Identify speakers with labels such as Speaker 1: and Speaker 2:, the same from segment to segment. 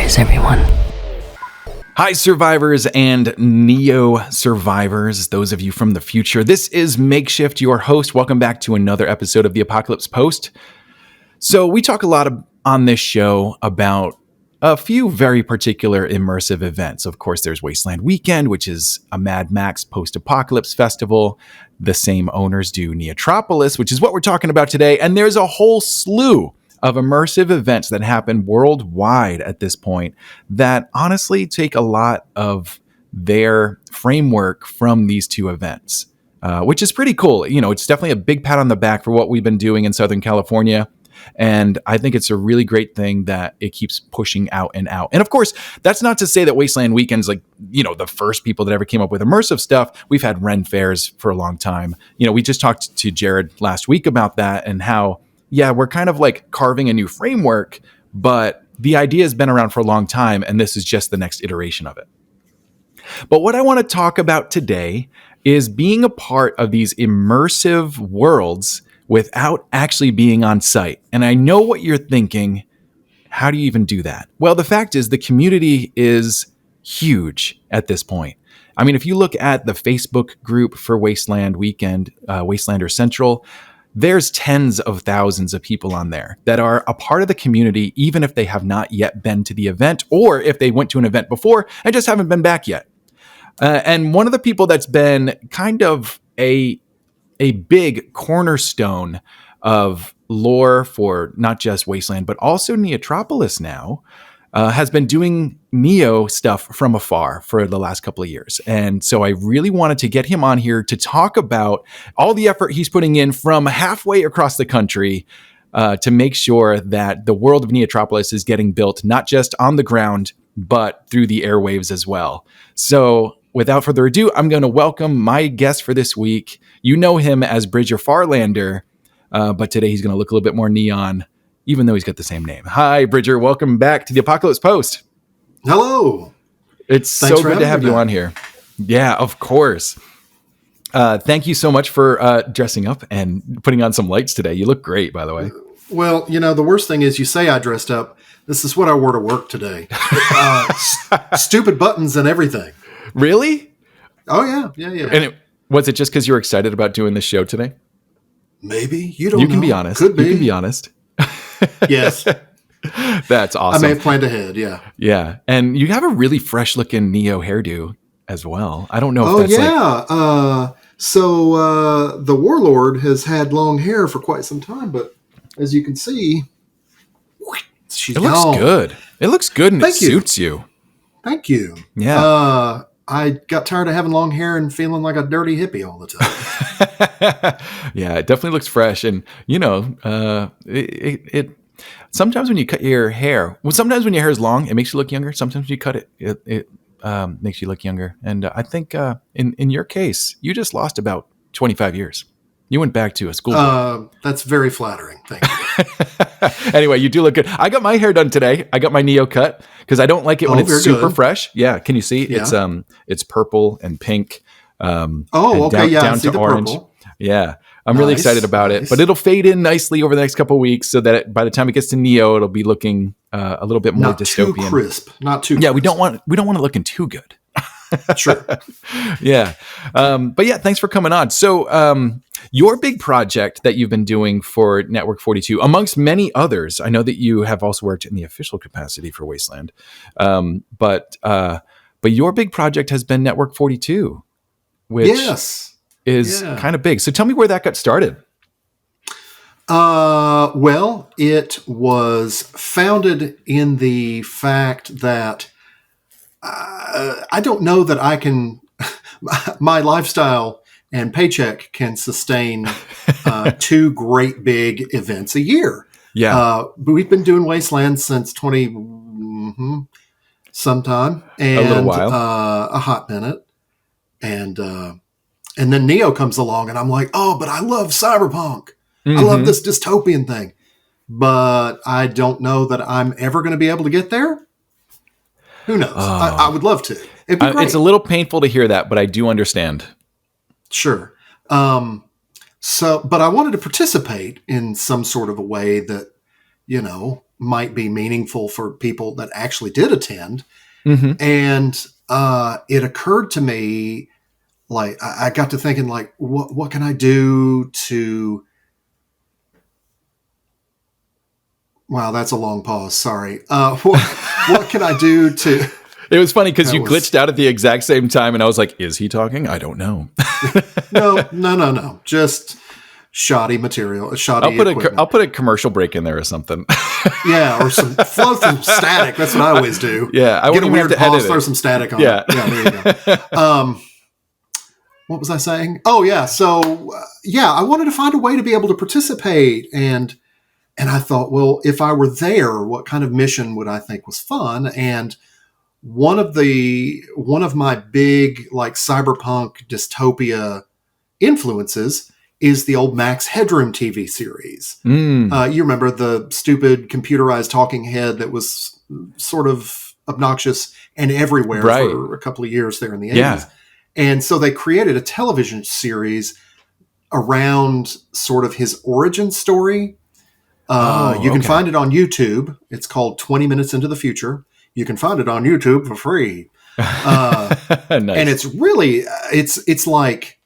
Speaker 1: Surprise, everyone.
Speaker 2: Hi, survivors and Neo survivors, those of you from the future. This is Makeshift, your host. Welcome back to another episode of the Apocalypse Post. So we talk a lot on this show about a few very particular immersive events. Of course, there's Wasteland Weekend, which is a Mad Max post-apocalypse festival. The same owners do Neotropolis, which is what we're talking about today. And there's a whole slew of immersive events that happen worldwide at this point that honestly take a lot of their framework from these two events, which is pretty cool. You know, it's definitely a big pat on the back for what we've been doing in Southern California. And I think it's a really great thing that it keeps pushing out and out. And of course, that's not to say that Wasteland Weekend's like, you know, the first people that ever came up with immersive stuff. We've had Ren fairs for a long time. You know, we just talked to Jared last week about that and how, yeah, we're kind of like carving a new framework, but the idea has been around for a long time, and this is just the next iteration of it. But what I want to talk about today is being a part of these immersive worlds without actually being on site. And I know what you're thinking. How do you even do that? Well, the fact is the community is huge at this point. I mean, if you look at the Facebook group for Wasteland Weekend, Wastelander Central, there's tens of thousands of people on there that are a part of the community, even if they have not yet been to the event, or if they went to an event before and just haven't been back yet. And one of the people that's been kind of a big cornerstone of lore for not just Wasteland, but also Neotropolis now, has been doing Neo stuff from afar for the last couple of years. And so I really wanted to get him on here to talk about all the effort he's putting in from halfway across the country to make sure that the world of Neotropolis is getting built, not just on the ground, but through the airwaves as well. So without further ado, I'm going to welcome my guest for this week. You know him as Bridger Farlander, but today he's going to look a little bit more neon, even though he's got the same name. Hi, Bridger. Welcome back to the Apocalypse Post.
Speaker 3: Hello.
Speaker 2: It's Thanks so good to have you on here. Yeah, of course. Thank you so much for dressing up and putting on some lights today. You look great, by the way.
Speaker 3: Well, you know, the worst thing is you say I dressed up. This is what I wore to work today. Stupid buttons and everything.
Speaker 2: Really?
Speaker 3: Oh, yeah.
Speaker 2: And was it just because you were excited about doing this show today?
Speaker 3: Maybe. You don't know.
Speaker 2: You can be honest.
Speaker 3: Could be.
Speaker 2: You can be honest.
Speaker 3: Yes.
Speaker 2: That's awesome.
Speaker 3: I may have planned ahead, yeah.
Speaker 2: Yeah. And you have a really fresh looking Neo hairdo as well. I don't know if that's
Speaker 3: So the Warlord has had long hair for quite some time, but as you can see, she's gone.
Speaker 2: Looks good. It looks good and suits you.
Speaker 3: Thank you.
Speaker 2: Yeah.
Speaker 3: I got tired of having long hair and feeling like a dirty hippie all the time.
Speaker 2: Yeah, it definitely looks fresh. And, you know, it sometimes when you cut your hair, sometimes when your hair is long, it makes you look younger. Sometimes when you cut it makes you look younger. And I think in your case, you just lost about 25 years. You went back to a school.
Speaker 3: That's very flattering. Thank you.
Speaker 2: Anyway, you do look good. I got my hair done today. I got my Neo cut because I don't like it when it's super fresh. Yeah. Can you see? Yeah. It's purple and pink.
Speaker 3: Okay.
Speaker 2: Down
Speaker 3: I see
Speaker 2: to
Speaker 3: the
Speaker 2: orange.
Speaker 3: Purple.
Speaker 2: Yeah. I'm really excited about it, but it'll fade in nicely over the next couple of weeks so that by the time it gets to Neo, it'll be looking a little bit more dystopian.
Speaker 3: Not too crisp. Not too.
Speaker 2: Yeah.
Speaker 3: Crisp.
Speaker 2: We don't want it looking too good.
Speaker 3: Sure.
Speaker 2: Yeah. But yeah, thanks for coming on. So, your big project that you've been doing for Network 42, amongst many others, I know that you have also worked in the official capacity for Wasteland. But your big project has been Network 42, which is kind of big. So tell me where that got started.
Speaker 3: Well, it was founded in the fact that I don't know that I can, my lifestyle and paycheck can sustain two great big events a year.
Speaker 2: Yeah.
Speaker 3: But we've been doing Wasteland since sometime. And,
Speaker 2: a little while.
Speaker 3: A hot minute. And then Neo comes along and I'm like, oh, but I love cyberpunk. I love this dystopian thing. But I don't know that I'm ever going to be able to get there. Who knows? I would love to. It'd be great.
Speaker 2: It's a little painful to hear that, but I do understand.
Speaker 3: Sure. But I wanted to participate in some sort of a way that, you know, might be meaningful for people that actually did attend.
Speaker 2: Mm-hmm.
Speaker 3: And it occurred to me, like, I got to thinking, like, what can I do to... Wow, that's a long pause. Sorry. What can I do to...
Speaker 2: It was funny because you
Speaker 3: was...
Speaker 2: glitched out at the exact same time, and I was like, "Is he talking? I don't know."
Speaker 3: No. Just shoddy material. Shoddy
Speaker 2: I'll put a commercial break in there or something.
Speaker 3: Yeah, or flow some static. That's what I always do.
Speaker 2: Yeah, I
Speaker 3: get a weird pause, throw
Speaker 2: it.
Speaker 3: some static on. Yeah, there you go. What was I saying? Oh yeah, so I wanted to find a way to be able to participate, and I thought, well, if I were there, what kind of mission would I think was fun? And one of my big, like, cyberpunk dystopia influences is the old Max Headroom TV series. You remember the stupid computerized talking head that was sort of obnoxious and everywhere for a couple of years there in the 80s.
Speaker 2: Yeah.
Speaker 3: And so they created a television series around sort of his origin story. You can find it on YouTube. It's called 20 Minutes into the Future. You can find it on YouTube for free.
Speaker 2: Nice.
Speaker 3: And it's really, it's like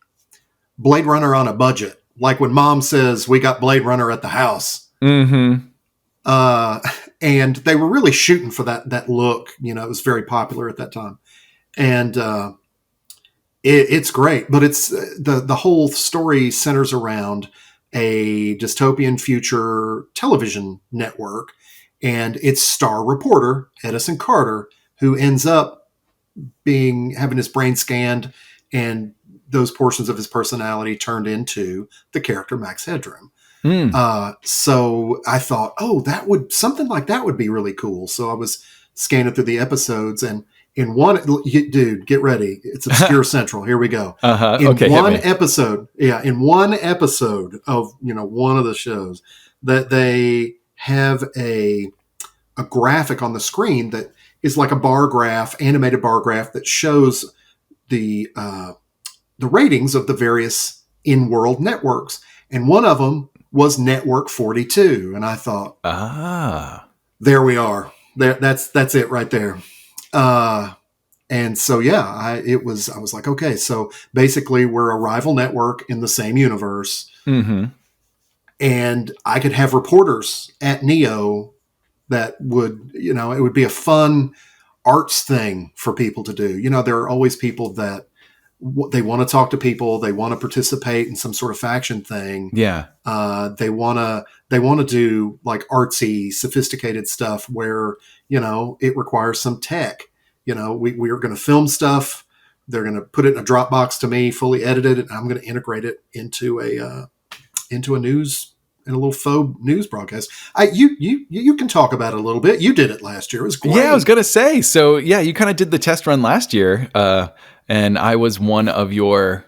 Speaker 3: Blade Runner on a budget. Like when Mom says, "We got Blade Runner at the house."
Speaker 2: Mm-hmm.
Speaker 3: And they were really shooting for that look. You know, it was very popular at that time. And it's great. But it's the whole story centers around a dystopian future television network. And it's star reporter Edison Carter, who ends up having his brain scanned and those portions of his personality turned into the character Max Headroom. So I thought, something like that would be really cool. So I was scanning through the episodes, and in one, dude, get ready. It's Obscure Central. Here we go. In one episode of, one of the shows, that they have a graphic on the screen that is like a bar graph, animated bar graph that shows the ratings of the various in-world networks. And one of them was Network 42. And I thought, there we are. That's it right there. And so, I was like, okay, so basically we're a rival network in the same universe.
Speaker 2: Mm-hmm.
Speaker 3: And I could have reporters at Neo that would, it would be a fun arts thing for people to do. There are always people that they want to talk to people. They want to participate in some sort of faction thing.
Speaker 2: Yeah.
Speaker 3: They want to do like artsy, sophisticated stuff where, it requires some tech. We are going to film stuff. They're going to put it in a Dropbox to me, fully edited, and I'm going to integrate it into a little faux news broadcast. You can talk about it a little bit. You did it last year. It was great.
Speaker 2: Yeah, I was going to say. So you kind of did the test run last year, and I was one of your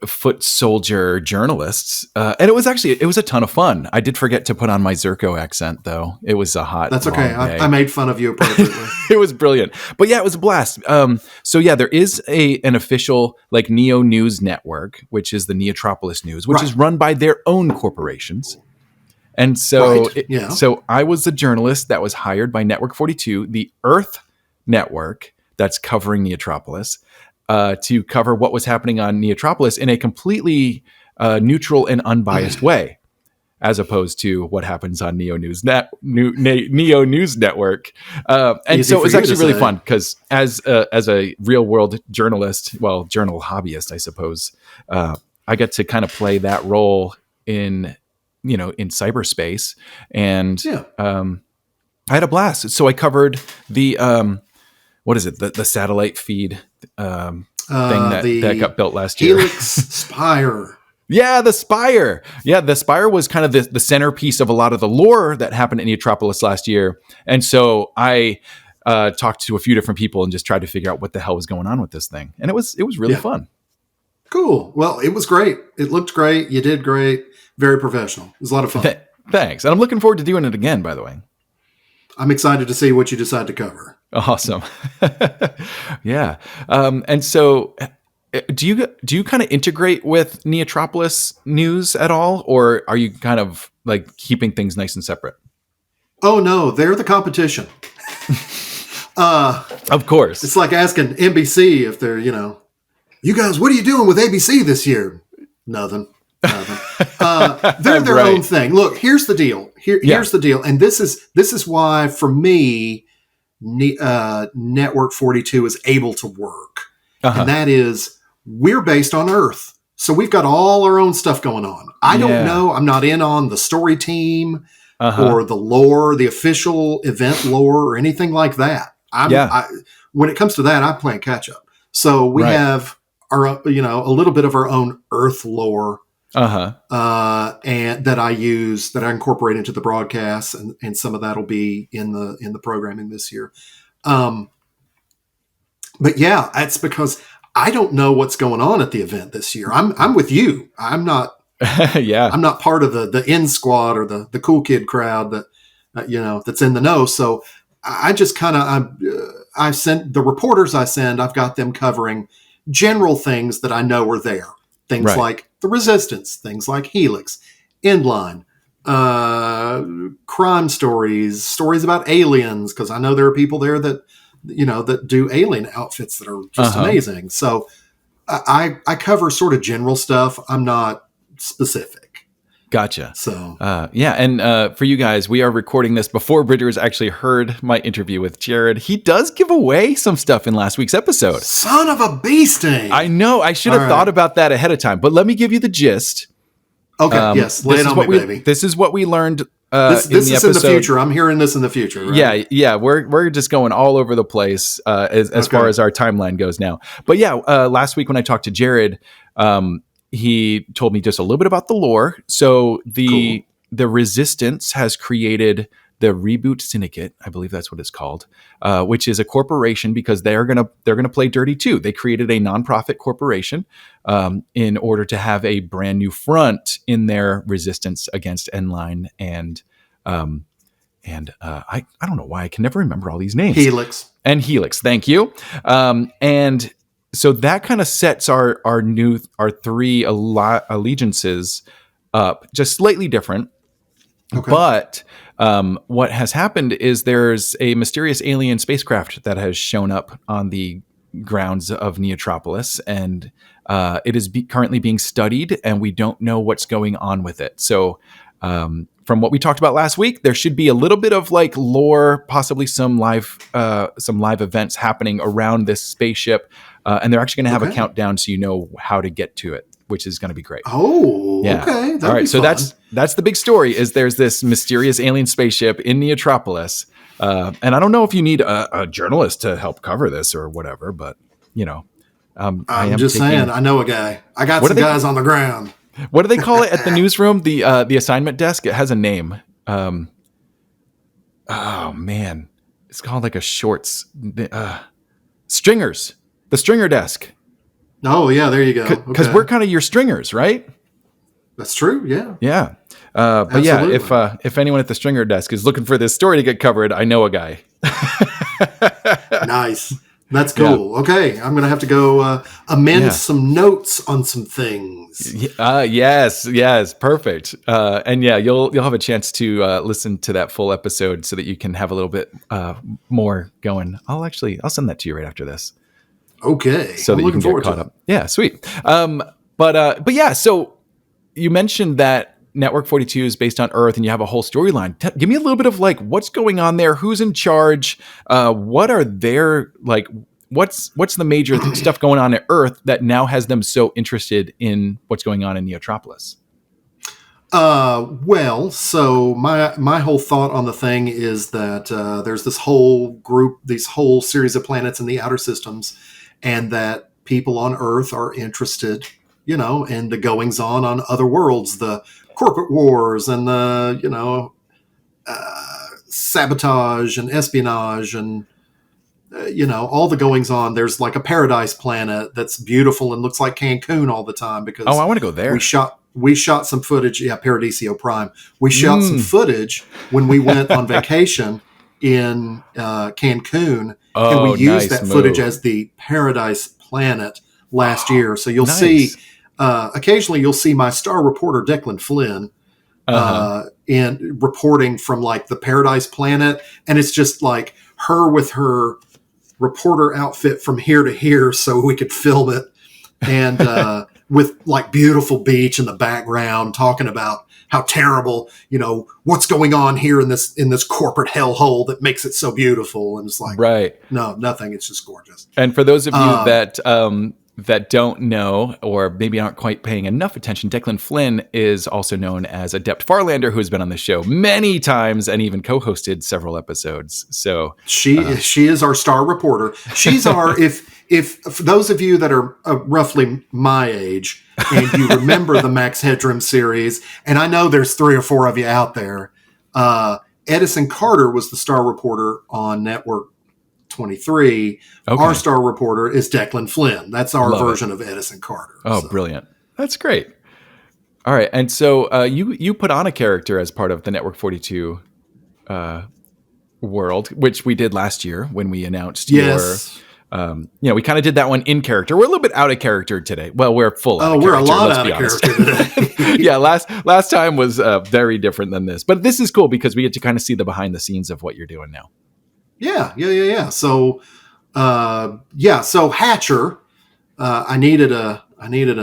Speaker 2: foot soldier journalists, and it was a ton of fun. I did forget to put on my Zerko accent, though. It was a hot.
Speaker 3: That's okay. I made fun of you appropriately.
Speaker 2: It was brilliant, but it was a blast. There is an official like Neo News network, which is the Neotropolis News, which is run by their own corporations. And so, so I was the journalist that was hired by Network 42, the Earth network that's covering Neotropolis, to cover what was happening on Neotropolis in a completely neutral and unbiased way, as opposed to what happens on Neo News Network. And so it was actually really fun because as a real world journalist, journal hobbyist, I suppose, I get to kind of play that role in cyberspace, and I had a blast. So I covered the the satellite feed thing that got built last year.
Speaker 3: Helix Spire.
Speaker 2: Yeah, the Spire. Yeah, the Spire was kind of the centerpiece of a lot of the lore that happened in Neotropolis last year. And so I talked to a few different people and just tried to figure out what the hell was going on with this thing. And it was really fun.
Speaker 3: Cool. Well, it was great. It looked great. You did great. Very professional. It was a lot of fun.
Speaker 2: Thanks. And I'm looking forward to doing it again, by the way.
Speaker 3: I'm excited to see what you decide to cover.
Speaker 2: Awesome. Yeah. And so do you kind of integrate with Neotropolis news at all, or are you kind of like keeping things nice and separate?
Speaker 3: Oh no, they're the competition.
Speaker 2: Of course.
Speaker 3: It's like asking NBC if they're, you guys, what are you doing with ABC this year? Nothing. They're their own thing. Look, here's the deal. Here's the deal. And this is why, for me, Network 42 is able to work. And that is, we're based on Earth. So we've got all our own stuff going on. I don't know. I'm not in on the story team or the lore, the official event lore, or anything like that. When it comes to that, I'm playing catch up. So we have our, a little bit of our own Earth lore, and that I incorporate into the broadcast, and some of that will be in the programming this year. But yeah, that's because I don't know what's going on at the event this year. I'm with you. I'm not. I'm not part of the in squad or the cool kid crowd that that's in the know. So I just kind of I sent the reporters I've got them covering general things that I know are there. Things like the Resistance, things like Helix, Inline, crime stories about aliens, because I know there are people there that that do alien outfits that are just amazing. So I cover sort of general stuff. I'm not specific.
Speaker 2: Gotcha.
Speaker 3: So
Speaker 2: and for you guys, we are recording this before Bridger's actually heard my interview with Jared. He does give away some stuff in last week's episode.
Speaker 3: Son of a beasting!
Speaker 2: I know. I should have thought about that ahead of time, but let me give you the gist.
Speaker 3: Okay. Yes. Lay it on me, baby.
Speaker 2: This is what we learned.
Speaker 3: This is in the future. I'm hearing this in the future. Right?
Speaker 2: Yeah. We're just going all over the place as far as our timeline goes now. But last week when I talked to Jared, he told me just a little bit about the lore. So the Resistance has created the Reboot Syndicate, I believe that's what it's called, which is a corporation because they're gonna play dirty too. They created a nonprofit corporation in order to have a brand new front in their resistance against Enline and I don't know why I can never remember all these names. Helix. Thank you. And so that kind of sets our three allegiances up, just slightly different. Okay. But what has happened is there's a mysterious alien spacecraft that has shown up on the grounds of Neotropolis, and it is currently being studied, and we don't know what's going on with it. So from what we talked about last week, there should be a little bit of like lore, possibly some live events happening around this spaceship. And they're actually going to have a countdown so you know how to get to it, which is going to be great.
Speaker 3: Oh, yeah. Okay.
Speaker 2: All right. So that's the big story is there's this mysterious alien spaceship in Neotropolis. And I don't know if you need a journalist to help cover this or whatever, but
Speaker 3: I'm just saying, I know a guy. I got some guys on the ground.
Speaker 2: What do they call it at the newsroom? The assignment desk? It has a name. Oh man, it's called like a shorts, stringers. The stringer desk.
Speaker 3: Oh, yeah, there you go.
Speaker 2: Because we're kind of your stringers, right?
Speaker 3: That's true, yeah.
Speaker 2: Yeah. But yeah, if anyone at the stringer desk is looking for this story to get covered, I know a guy.
Speaker 3: Nice. That's cool. Yeah. Okay, I'm going to have to go amend some notes on some things.
Speaker 2: Yes, perfect. And yeah, you'll have a chance to listen to that full episode so that you can have a little bit more going. I'll send that to you right after this.
Speaker 3: Okay.
Speaker 2: So that you can get caught up. Yeah, sweet. But yeah, so you mentioned that Network 42 is based on Earth and you have a whole storyline. Give me a little bit of like what's going on there, who's in charge, what are their like what's the major stuff going on at Earth that now has them so interested in what's going on in Neotropolis?
Speaker 3: Well, so my whole thought on the thing is that there's this whole series of planets in the outer systems, and that people on Earth are interested, in the goings on other worlds, the corporate wars and the, sabotage and espionage and, all the goings on. There's like a paradise planet that's beautiful and looks like Cancun all the time because
Speaker 2: I want to go there.
Speaker 3: We shot some footage. Yeah. Paradiso Prime. We shot some footage when we went on vacation in Cancun, and we used that footage as the Paradise Planet last year. So you'll see, occasionally you'll see my star reporter Declan Flynn in reporting from like the Paradise Planet, and it's just like her with her reporter outfit from here to here so we could film it, and with like beautiful beach in the background, talking about how terrible, what's going on here in this corporate hellhole that makes it so beautiful. And it's like,
Speaker 2: right.
Speaker 3: No, nothing. It's just gorgeous.
Speaker 2: And for those of you that don't know, or maybe aren't quite paying enough attention, Declan Flynn is also known as Adept Farlander, who's been on the show many times and even co-hosted several episodes. So
Speaker 3: she is our star reporter. She's our if for those of you that are roughly my age and you remember the Max Headroom series, and I know there's 3 or 4 of you out there, Edison Carter was the star reporter on Network 23. Okay. Our star reporter is Declan Flynn. That's our version of Edison Carter.
Speaker 2: Oh, brilliant. That's great. All right. And so you put on a character as part of the Network 42 world, which we did last year when we announced
Speaker 3: yes.
Speaker 2: We kind of did that one in character. We're a little bit out of character today. Well, we're full out of character.
Speaker 3: We're a lot out of character today.
Speaker 2: Yeah, last time was very different than this. But this is cool because we get to kind of see the behind the scenes of what you're doing now.
Speaker 3: Yeah. So, so Hatcher, I needed a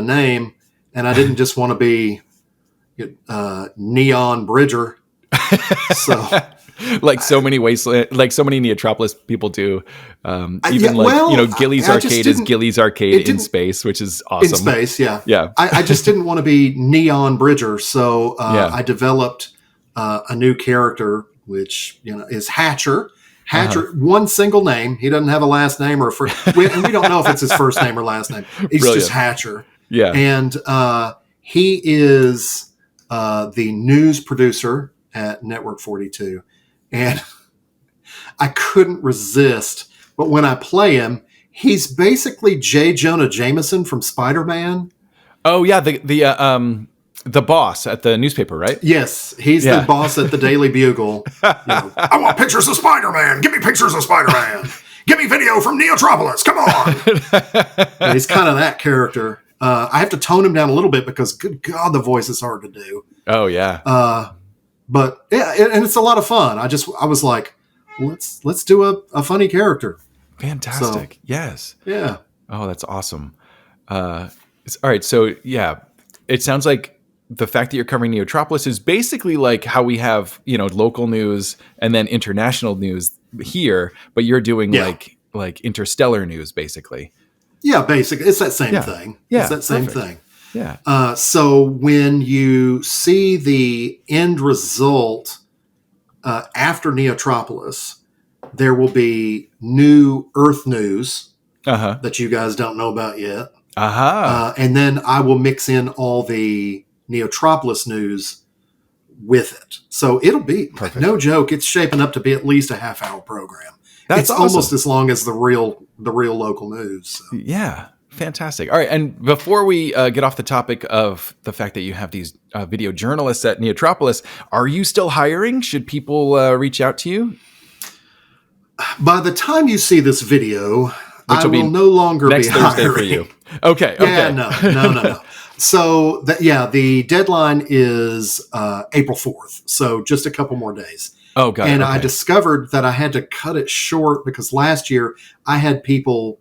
Speaker 3: name, and I didn't just want to be Neon Bridger. So,
Speaker 2: like so many Wasteland, like so many Neotropolis people do. Gilly's Arcade is Gilly's Arcade in space, which is awesome.
Speaker 3: In space, yeah.
Speaker 2: Yeah.
Speaker 3: I just didn't want to be Neon Bridger, so I developed a new character, which is Hatcher. Hatcher, one single name. He doesn't have a last name or and we don't know if it's his first name or last name. He's just Hatcher.
Speaker 2: Yeah.
Speaker 3: And he is the news producer at Network 42. And I couldn't resist. But when I play him, he's basically J. Jonah Jameson from Spider-Man.
Speaker 2: Oh, yeah. The boss at the newspaper, right?
Speaker 3: Yes, he's the boss at the Daily Bugle. I want pictures of Spider-Man. Give me pictures of Spider-Man. Give me video from Neotropolis. Come on. And he's kind of that character. I have to tone him down a little bit because, good God, the voice is hard to do.
Speaker 2: Oh, yeah.
Speaker 3: But yeah, and it's a lot of fun. I was like, let's do a funny character.
Speaker 2: Fantastic. So, yes.
Speaker 3: Yeah.
Speaker 2: Oh, that's awesome. All right. So yeah, it sounds like the fact that you're covering Neotropolis is basically like how we have, local news and then international news here, but you're doing like interstellar news, basically.
Speaker 3: Yeah, basically. It's that same thing.
Speaker 2: Yeah,
Speaker 3: it's that same thing.
Speaker 2: Yeah.
Speaker 3: So when you see the end result after Neotropolis, there will be new Earth news that you guys don't know about yet. And then I will mix in all the Neotropolis news with it. So it'll be, no joke, it's shaping up to be at least a half-hour program. It's awesome. Almost as long as the real local news. So.
Speaker 2: Yeah, fantastic. All right, and before we get off the topic of the fact that you have these video journalists at Neotropolis, are you still hiring? Should people reach out to you?
Speaker 3: By the time you see this video, I will no longer
Speaker 2: next
Speaker 3: be
Speaker 2: Thursday
Speaker 3: hiring.
Speaker 2: For you. Okay.
Speaker 3: Yeah, no. So the deadline is April 4th. So just a couple more days.
Speaker 2: Oh, got it.
Speaker 3: And
Speaker 2: okay.
Speaker 3: I discovered that I had to cut it short because last year I had people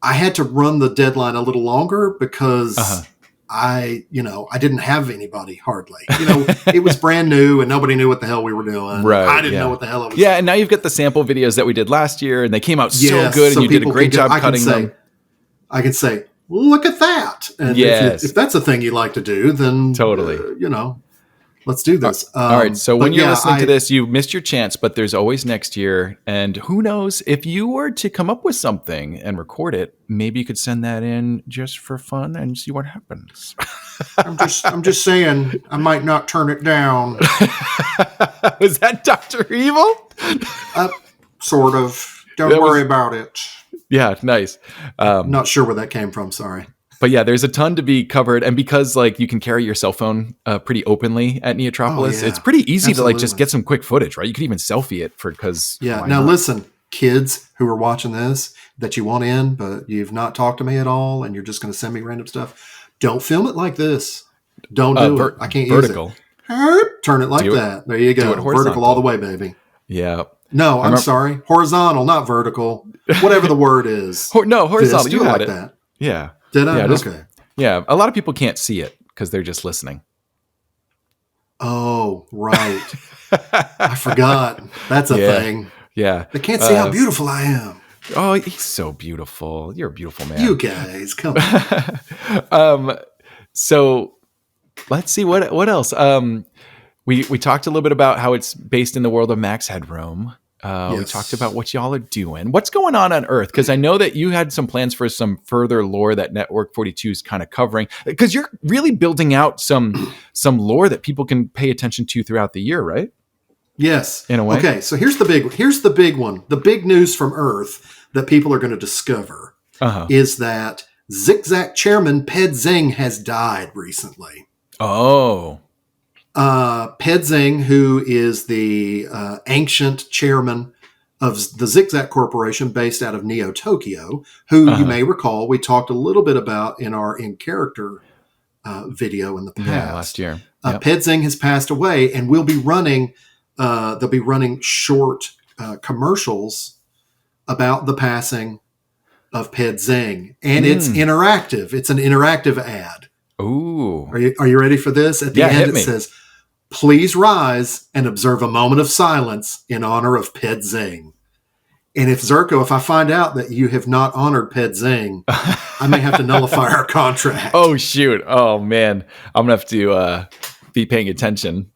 Speaker 3: I had to run the deadline a little longer because I didn't have anybody hardly. It was brand new and nobody knew what the hell we were doing.
Speaker 2: Right.
Speaker 3: I didn't know what the hell it was.
Speaker 2: Yeah, and now you've got the sample videos that we did last year and they came out so good and you did a great job cutting them.
Speaker 3: I can say, look at that. And if that's a thing you like to do, then
Speaker 2: totally,
Speaker 3: let's do this.
Speaker 2: All right. So when you're listening to this, you missed your chance, but there's always next year. And who knows, if you were to come up with something and record it, maybe you could send that in just for fun and see what happens.
Speaker 3: I'm just saying, I might not turn it down.
Speaker 2: Was that Dr. Evil?
Speaker 3: Sort of. Don't worry about it.
Speaker 2: Yeah, nice.
Speaker 3: Not sure where that came from. Sorry.
Speaker 2: But yeah, there's a ton to be covered. And because you can carry your cell phone pretty openly at Neotropolis, it's pretty easy to just get some quick footage, right? You could even selfie it because
Speaker 3: listen, kids who are watching this that you want in, but you've not talked to me at all and you're just going to send me random stuff. Don't film it like this. Don't do it. I can't use it. Turn it like
Speaker 2: Do it.
Speaker 3: that. There you
Speaker 2: Do
Speaker 3: go.
Speaker 2: it horizontal.
Speaker 3: Vertical all the way, baby.
Speaker 2: Yeah.
Speaker 3: No, I'm sorry. Horizontal, not vertical. Whatever the word is.
Speaker 2: No, horizontal.
Speaker 3: Do
Speaker 2: You
Speaker 3: it
Speaker 2: had
Speaker 3: like
Speaker 2: it.
Speaker 3: that.
Speaker 2: Yeah.
Speaker 3: Did I?
Speaker 2: Yeah,
Speaker 3: Okay.
Speaker 2: Yeah. A lot of people can't see it because they're just listening.
Speaker 3: Oh, right. I forgot. That's a thing.
Speaker 2: Yeah.
Speaker 3: They can't see how beautiful I am.
Speaker 2: Oh, he's so beautiful. You're a beautiful man.
Speaker 3: You guys, come on.
Speaker 2: So let's see what else. We talked a little bit about how it's based in the world of Max Headroom. We talked about what y'all are doing. What's going on Earth? Because I know that you had some plans for some further lore that Network 42 is kind of covering. Because you're really building out some lore that people can pay attention to throughout the year, right?
Speaker 3: Yes.
Speaker 2: In a way.
Speaker 3: Okay, so here's the big one. The big news from Earth that people are going to discover is that Zigzag chairman Ped Zing has died recently.
Speaker 2: Oh.
Speaker 3: Ped Zing, who is the ancient chairman of the Zigzag Corporation based out of Neo Tokyo, who you may recall we talked a little bit about in our In Character video in the past.
Speaker 2: Yeah, last year. Yep.
Speaker 3: Ped Zing has passed away, and they'll be running short commercials about the passing of Ped Zing. And it's interactive. It's an interactive ad.
Speaker 2: Ooh.
Speaker 3: Are you ready for this? At the end, it says, "Please rise and observe a moment of silence in honor of Ped Zing." And if I find out that you have not honored Ped Zing, I may have to nullify our contract.
Speaker 2: Oh, shoot. Oh, man. I'm going to have to be paying attention.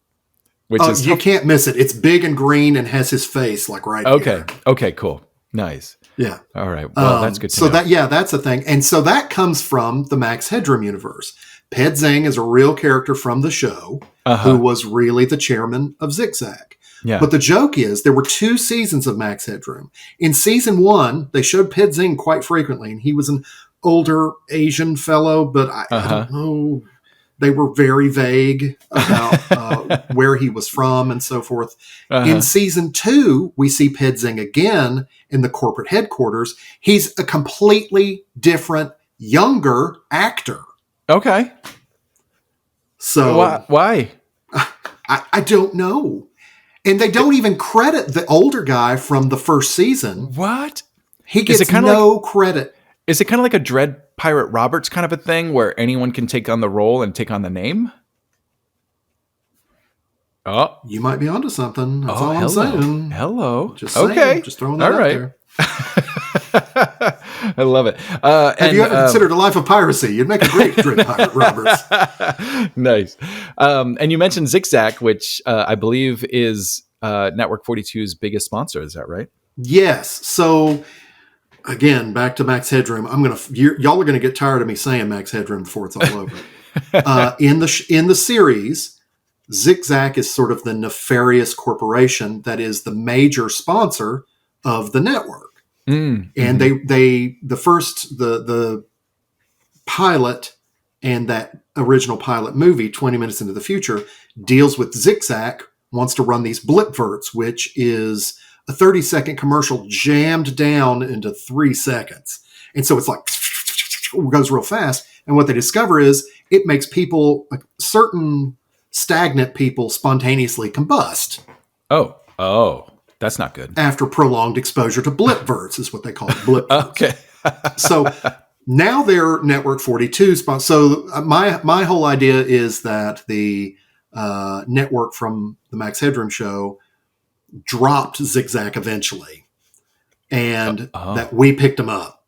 Speaker 3: You can't miss it. It's big and green and has his face like right here.
Speaker 2: Okay, cool. Nice.
Speaker 3: Yeah.
Speaker 2: All right. Well, that's good to know.
Speaker 3: That's the thing. And so that comes from the Max Headroom universe. Ped Zing is a real character from the show who was really the chairman of Zigzag.
Speaker 2: Yeah.
Speaker 3: But the joke is there were 2 seasons of Max Headroom. In season 1, they showed Ped Zing quite frequently, and he was an older Asian fellow, but I don't know. They were very vague about where he was from and so forth. In season 2, we see Ped Zing again in the corporate headquarters. He's a completely different, younger actor.
Speaker 2: Okay.
Speaker 3: So
Speaker 2: why?
Speaker 3: I don't know. And they don't even credit the older guy from the first season.
Speaker 2: What?
Speaker 3: He gets no credit.
Speaker 2: Is it kind of like a Dread Pirate Roberts kind of a thing where anyone can take on the role and take on the name? Oh.
Speaker 3: You might be onto something. That's all I'm saying.
Speaker 2: Hello.
Speaker 3: Just saying.
Speaker 2: Okay.
Speaker 3: Just throwing that out there.
Speaker 2: I love it.
Speaker 3: Have you ever considered a life of piracy? You'd make a great Dread Pirate Roberts.
Speaker 2: Nice. And you mentioned Zigzag, which I believe is Network 42's biggest sponsor. Is that right?
Speaker 3: Yes. So again, back to Max Headroom. Y'all are gonna get tired of me saying Max Headroom before it's all over. In the series, Zigzag is sort of the nefarious corporation that is the major sponsor of the network. And the pilot and that original pilot movie, 20 Minutes into the Future, deals with Zigzag wants to run these blipverts, which is a 30-second commercial jammed down into 3 seconds. And so it's like, goes real fast. And what they discover is it makes people, like certain stagnant people, spontaneously combust.
Speaker 2: Oh, that's not good.
Speaker 3: After prolonged exposure to blipverts is what they call it, blipverts.
Speaker 2: Okay.
Speaker 3: So now they're Network 42 sponsor. So my whole idea is that the network from the Max Headroom show dropped Zigzag eventually, and that we picked them up.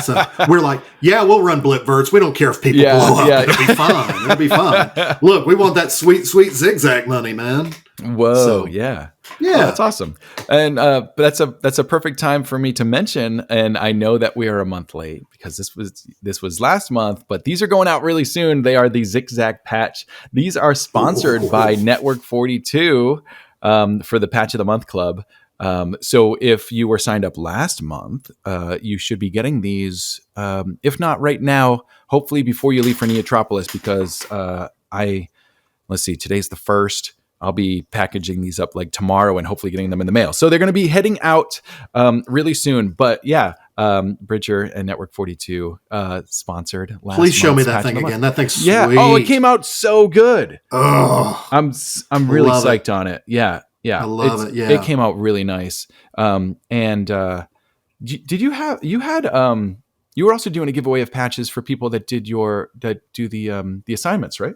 Speaker 3: So we're like, yeah, we'll run blipverts. We don't care if people blow up. Yeah. It'll be fine. It'll be fine. Look, we want that sweet, sweet Zigzag money, man.
Speaker 2: Whoa, so, yeah. Oh, that's awesome. And that's a perfect time for me to mention. And I know that we are a month late because this was last month, but these are going out really soon. They are the Zigzag patch. These are sponsored by Network 42 for the Patch of the Month Club. So if you were signed up last month, you should be getting these, if not right now, hopefully before you leave for Neotropolis, because let's see, today's the 1st. I'll be packaging these up like tomorrow and hopefully getting them in the mail. So they're going to be heading out really soon. But yeah, Bridger and Network 42 sponsored last
Speaker 3: Please show me
Speaker 2: month's
Speaker 3: that
Speaker 2: Patch of
Speaker 3: thing
Speaker 2: the Month.
Speaker 3: again. That thing's sweet.
Speaker 2: Yeah. Oh, it came out so good.
Speaker 3: Oh,
Speaker 2: I'm really
Speaker 3: love it.
Speaker 2: psyched on it. Yeah. Yeah.
Speaker 3: I love it. Yeah.
Speaker 2: It came out really nice. Did you have, you were also doing a giveaway of patches for people that do the assignments, right?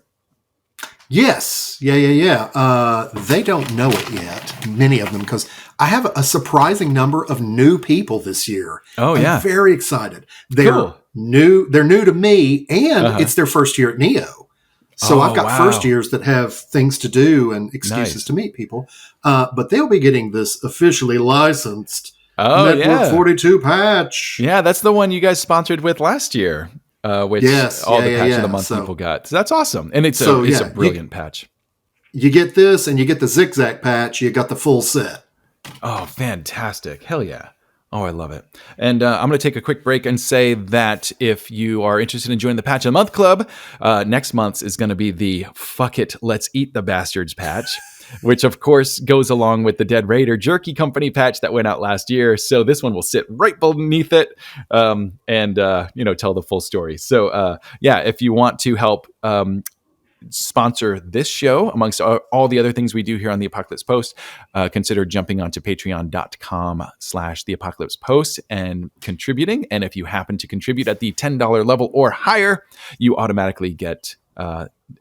Speaker 3: Yes. Yeah. They don't know it yet, many of them, because I have a surprising number of new people this year.
Speaker 2: Oh, yeah.
Speaker 3: I'm very excited. They're
Speaker 2: Cool.
Speaker 3: new. They're new to me, and it's their first year at Neo. So I've got first years that have things to do and excuses to meet people. But they'll be getting this officially licensed Network 42 patch.
Speaker 2: Yeah, that's the one you guys sponsored with last year. Which all the Patch of the Month people got. So that's awesome. And it's a brilliant patch.
Speaker 3: You get this and you get the zigzag patch. You got the full set.
Speaker 2: Oh, fantastic. Hell yeah. Oh, I love it. And I'm going to take a quick break and say that if you are interested in joining the Patch of the Month Club, next month's is going to be the Fuck It, Let's Eat the Bastards patch, which of course goes along with the Dead Raider Jerky Company patch that went out last year. So this one will sit right beneath it and tell the full story. So if you want to help sponsor this show amongst all the other things we do here on the Apocalypse Post, consider jumping onto patreon.com/the Apocalypse Post and contributing. And if you happen to contribute at the $10 level or higher, you automatically get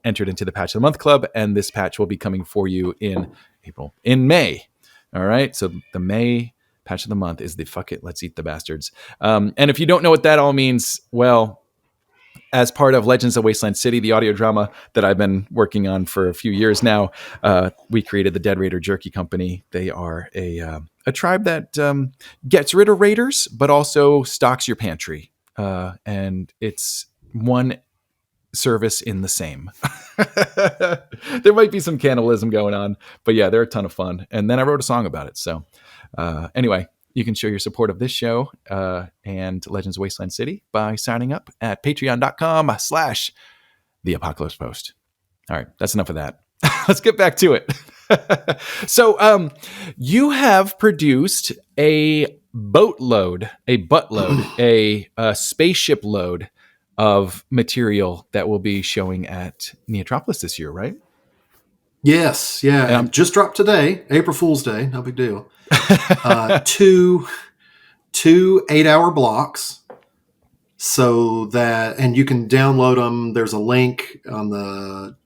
Speaker 2: entered into the Patch of the Month Club, and this patch will be coming for you in May. All right, so the May Patch of the Month is the Fuck It, Let's Eat the Bastards. And if you don't know what that all means, well, as part of Legends of Wasteland City, the audio drama that I've been working on for a few years now, we created the Dead Raider Jerky Company. They are a tribe that gets rid of raiders, but also stocks your pantry. And it's one service in the same. There might be some cannibalism going on, but yeah, they're a ton of fun. And then I wrote a song about it. So anyway, you can show your support of this show and Legends of Wasteland City by signing up at patreon.com/the Apocalypse Post. All right, that's enough of that. Let's get back to it. So you have produced a buttload, a spaceship load of material that will be showing at Neotropolis this year, right?
Speaker 3: Yes, yeah. Just dropped today, April Fool's Day, no big deal. Two 8-hour blocks, so that, and you can download them. There's a link on the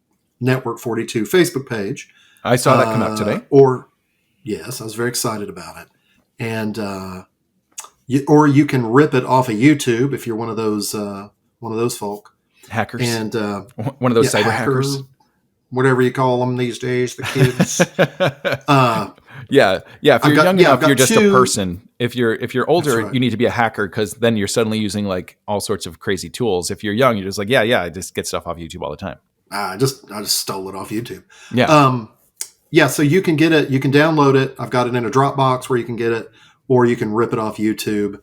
Speaker 3: Network 42 Facebook page.
Speaker 2: I saw that come out today.
Speaker 3: Yes, I was very excited about it. And or you can rip it off of YouTube if you're one of those folk,
Speaker 2: hackers,
Speaker 3: and
Speaker 2: one of those cyber hackers.
Speaker 3: Whatever you call them these days, the kids.
Speaker 2: Yeah. If you're young enough, you're just a person. If you're older, right, you need to be a hacker, because then you're suddenly using like all sorts of crazy tools. If you're young, you're just like, I just get stuff off YouTube all the time.
Speaker 3: I just stole it off YouTube. Yeah. So you can get it. You can download it. I've got it in a Dropbox where you can get it, or you can rip it off YouTube.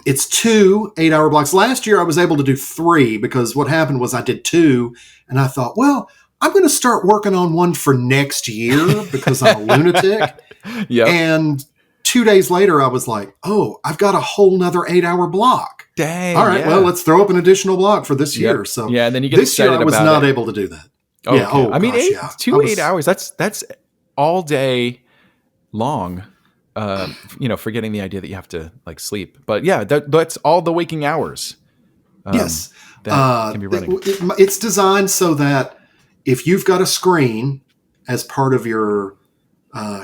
Speaker 3: It's 2 8-hour blocks. Last year I was able to do 3, because what happened was I did 2 and I thought, well, I'm going to start working on one for next year because I'm a lunatic.
Speaker 2: Yep.
Speaker 3: And 2 days later I was like, oh, I've got a whole nother 8-hour block.
Speaker 2: Dang.
Speaker 3: All right. Yeah. Well, let's throw up an additional block for this year. So
Speaker 2: and then you get
Speaker 3: this
Speaker 2: excited
Speaker 3: year I was
Speaker 2: about
Speaker 3: not
Speaker 2: it.
Speaker 3: able to do that.
Speaker 2: Okay.
Speaker 3: Yeah. Oh,
Speaker 2: I mean,
Speaker 3: gosh,
Speaker 2: 8 hours. That's all day long. Forgetting the idea that you have to like sleep, but yeah, that's all the waking hours.
Speaker 3: Yes,
Speaker 2: that can be running.
Speaker 3: It's designed so that if you've got a screen as part of your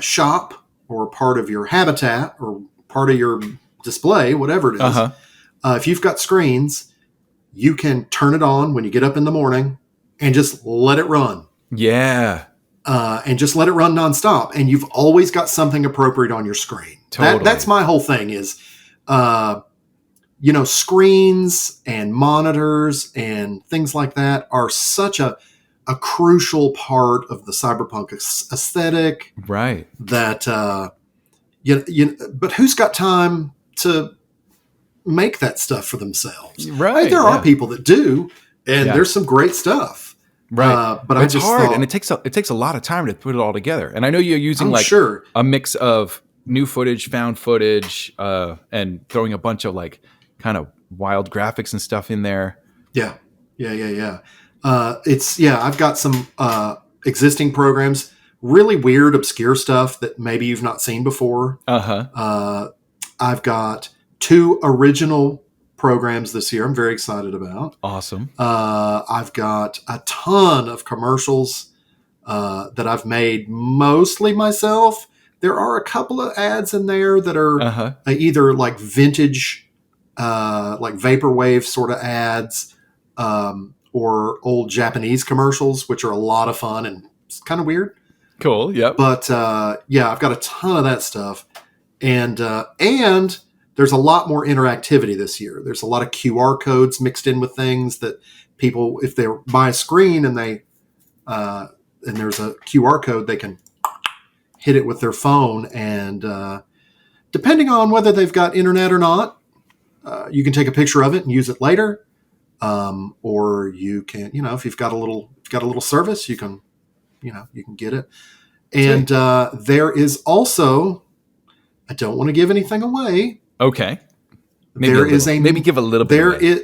Speaker 3: shop or part of your habitat or part of your display, whatever it is, if you've got screens, you can turn it on when you get up in the morning and just let it run.
Speaker 2: Yeah.
Speaker 3: And just let it run nonstop. And you've always got something appropriate on your screen.
Speaker 2: Totally.
Speaker 3: That's my whole thing is, screens and monitors and things like that are such a crucial part of the cyberpunk aesthetic.
Speaker 2: Right.
Speaker 3: That, but who's got time to make that stuff for themselves?
Speaker 2: Right.
Speaker 3: There are people that do, and there's some great stuff.
Speaker 2: Right,
Speaker 3: but
Speaker 2: it's hard, and it takes a lot of time to put it all together. And I know you're using a mix of new footage, found footage, and throwing a bunch of like kind of wild graphics and stuff in there.
Speaker 3: Yeah. I've got some existing programs, really weird, obscure stuff that maybe you've not seen before. I've got 2 original programs this year I'm very excited about.
Speaker 2: Awesome.
Speaker 3: I've got a ton of commercials that I've made mostly myself. There are a couple of ads in there that are either like vintage, like vaporwave sort of ads, or old Japanese commercials, which are a lot of fun and it's kind of weird.
Speaker 2: Cool. Yep.
Speaker 3: But I've got a ton of that stuff, and there's a lot more interactivity this year. There's a lot of QR codes mixed in with things that people, if they buy a screen and they and there's a QR code, they can hit it with their phone, and depending on whether they've got internet or not, you can take a picture of it and use it later, or you can, if you've got a little service, you can get it. And there is also, I don't want to give anything away.
Speaker 2: Okay.
Speaker 3: Maybe
Speaker 2: give a little bit away.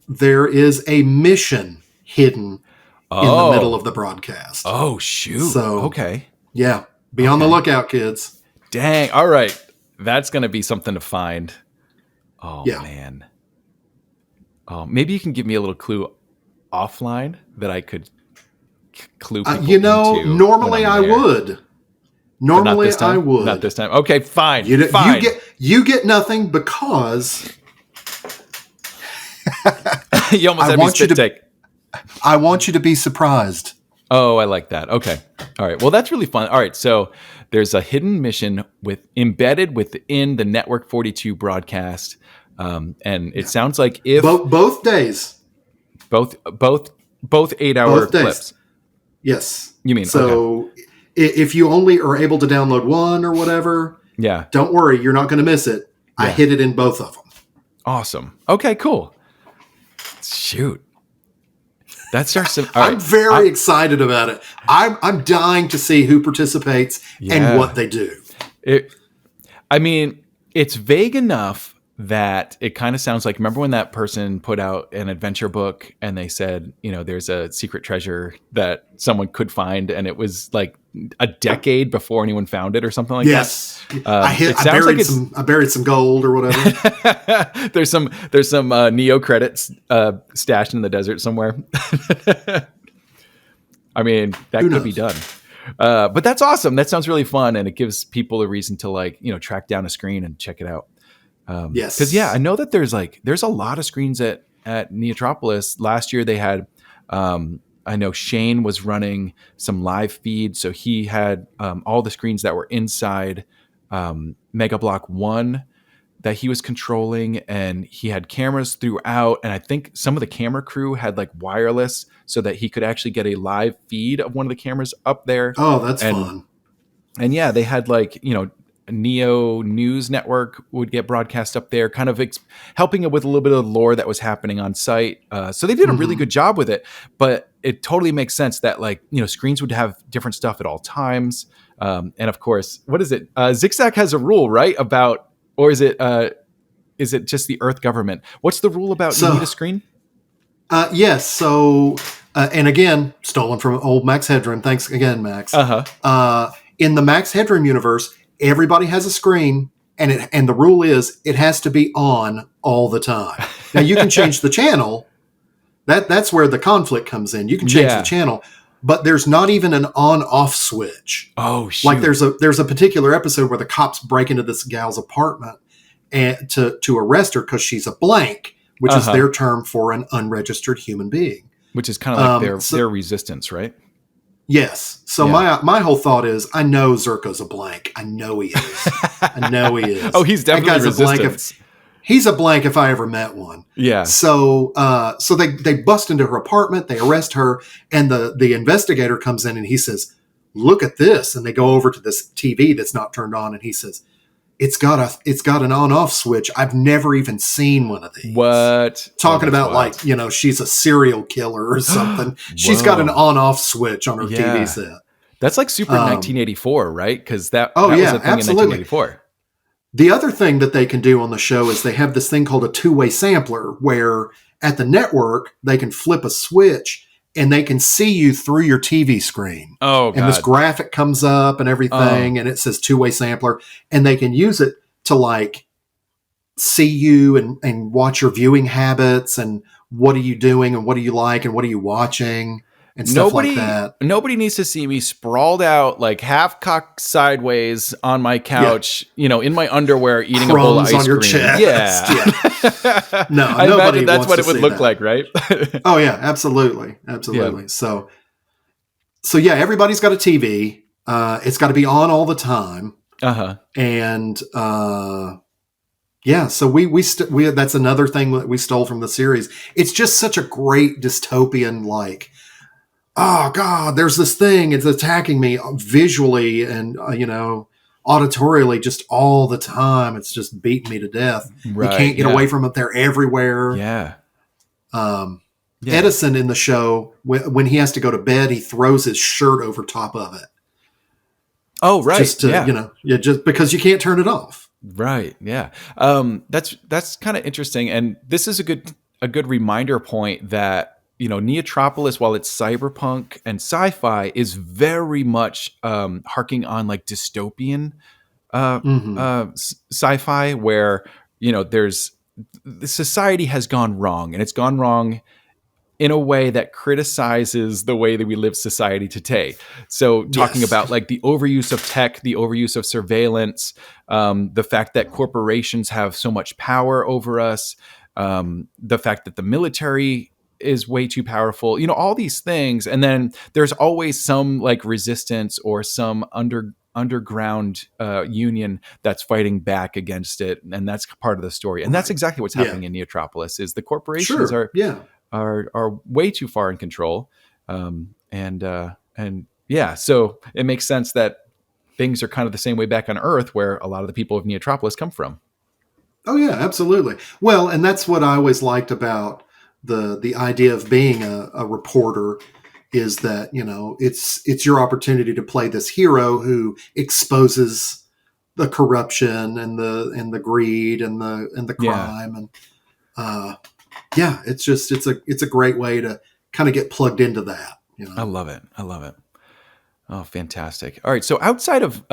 Speaker 3: There is a mission hidden in the middle of the broadcast.
Speaker 2: Oh, shoot.
Speaker 3: So,
Speaker 2: okay.
Speaker 3: Yeah. Be on the lookout, kids.
Speaker 2: Dang. All right. That's going to be something to find. Oh,
Speaker 3: yeah.
Speaker 2: Man. Oh, maybe you can give me a little clue offline that I could clue people into.
Speaker 3: Normally I would. Normally I would.
Speaker 2: Not this time. Okay, fine.
Speaker 3: Fine. You get nothing because
Speaker 2: you almost had me spit take.
Speaker 3: I want you to be surprised.
Speaker 2: Oh, I like that. Okay. All right. Well, that's really fun. All right. So there's a hidden mission embedded within the Network 42 broadcast. And it sounds like if
Speaker 3: both days,
Speaker 2: both 8-hour clips.
Speaker 3: Yes.
Speaker 2: You mean,
Speaker 3: so if you only are able to download one or whatever, don't worry. You're not going to miss it. Yeah. I hid it in both of them.
Speaker 2: Awesome. Okay, cool. Shoot. That starts to,
Speaker 3: I'm very excited about it. I'm dying to see who participates and what they do.
Speaker 2: It's vague enough that it kind of sounds like, remember when that person put out an adventure book and they said, there's a secret treasure that someone could find, and it was like a decade before anyone found it or something like
Speaker 3: that? I buried some gold or whatever.
Speaker 2: There's some Neo credits stashed in the desert somewhere. That could be done. But that's awesome. That sounds really fun, and it gives people a reason to track down a screen and check it out.
Speaker 3: Yes.
Speaker 2: Because I know that there's a lot of screens at Neotropolis. Last year they had, I know Shane was running some live feed, so he had all the screens that were inside Mega Block 1 that he was controlling, and he had cameras throughout, and I think some of the camera crew had wireless so that he could actually get a live feed of one of the cameras up there.
Speaker 3: Oh, that's fun.
Speaker 2: And they had Neo News Network would get broadcast up there, kind of helping it with a little bit of the lore that was happening on site. So they did a really good job with it, but it totally makes sense that screens would have different stuff at all times. And of course, what is it? Zigzag has a rule, right? Or is it just the Earth government? What's the rule about you need a screen?
Speaker 3: Yes. So, and again, stolen from old Max Headroom. Thanks again, Max. In the Max Headroom universe, everybody has a screen, and the rule is it has to be on all the time. Now you can change the channel. That's where the conflict comes in. You can change the channel, but there's not even an on-off switch.
Speaker 2: Oh, shoot.
Speaker 3: Like there's a particular episode where the cops break into this gal's apartment and to arrest her because she's a blank, which is their term for an unregistered human being.
Speaker 2: Which is kind of like their resistance, right?
Speaker 3: Yes. So my whole thought is, I know Zerko's a blank. I know he is.
Speaker 2: Oh, he's definitely resistance.
Speaker 3: He's a blank if I ever met one.
Speaker 2: Yeah.
Speaker 3: So they bust into her apartment, they arrest her, and the investigator comes in and he says, "Look at this." And they go over to this TV that's not turned on, and he says, It's got an on-off switch. I've never even seen one of these.
Speaker 2: What?
Speaker 3: Talking about she's a serial killer or something. She's got an on-off switch on her TV set.
Speaker 2: That's like super 1984, right? Because that
Speaker 3: Oh
Speaker 2: was
Speaker 3: yeah,
Speaker 2: a thing
Speaker 3: absolutely.
Speaker 2: in 1984.
Speaker 3: The other thing that they can do on the show is they have this thing called a two-way sampler, where at the network they can flip a switch and they can see you through your TV screen.
Speaker 2: Oh
Speaker 3: And this
Speaker 2: God.
Speaker 3: graphic comes up and everything, and it says two-way sampler, and they can use it to like see you and watch your viewing habits and what are you doing and what do you like and what are you watching and stuff like that.
Speaker 2: Nobody needs to see me sprawled out like half cocked sideways on my couch, in my underwear eating
Speaker 3: Crumbs
Speaker 2: a bowl of ice
Speaker 3: on your
Speaker 2: cream.
Speaker 3: chest.
Speaker 2: Yeah.
Speaker 3: No,
Speaker 2: I
Speaker 3: nobody
Speaker 2: imagine that's
Speaker 3: wants
Speaker 2: what
Speaker 3: to
Speaker 2: it would
Speaker 3: see
Speaker 2: look
Speaker 3: that.
Speaker 2: like, right?
Speaker 3: Oh yeah, absolutely.
Speaker 2: Yeah.
Speaker 3: So yeah, everybody's got a TV. It's got to be on all the time. And yeah, so we that's another thing that we stole from the series. It's just such a great dystopian, like, oh God, there's this thing. It's attacking me visually and, auditorially just all the time. It's just beating me to death.
Speaker 2: Right,
Speaker 3: you can't get away from it. They're everywhere.
Speaker 2: Yeah.
Speaker 3: Edison in the show, when he has to go to bed, he throws his shirt over top of it.
Speaker 2: Oh, right.
Speaker 3: Just to, just because you can't turn it off.
Speaker 2: Right. Yeah. That's kind of interesting. And this is a good reminder point that, Neotropolis, while it's cyberpunk and sci-fi, is very much harking on like dystopian sci-fi, where, the society has gone wrong, and it's gone wrong in a way that criticizes the way that we live society today. So talking about like the overuse of tech, the overuse of surveillance, the fact that corporations have so much power over us, the fact that the military is way too powerful, all these things. And then there's always some like resistance or some underground union that's fighting back against it. And that's part of the story. And that's exactly what's happening in Neotropolis is the corporations are way too far in control. So it makes sense that things are kind of the same way back on Earth, where a lot of the people of Neotropolis come from.
Speaker 3: Oh yeah, absolutely. Well, and that's what I always liked about the idea of being a reporter, is that, it's your opportunity to play this hero who exposes the corruption and the greed and the crime. And it's a great way to kind of get plugged into that.
Speaker 2: I love it. Oh, fantastic. All right. So outside of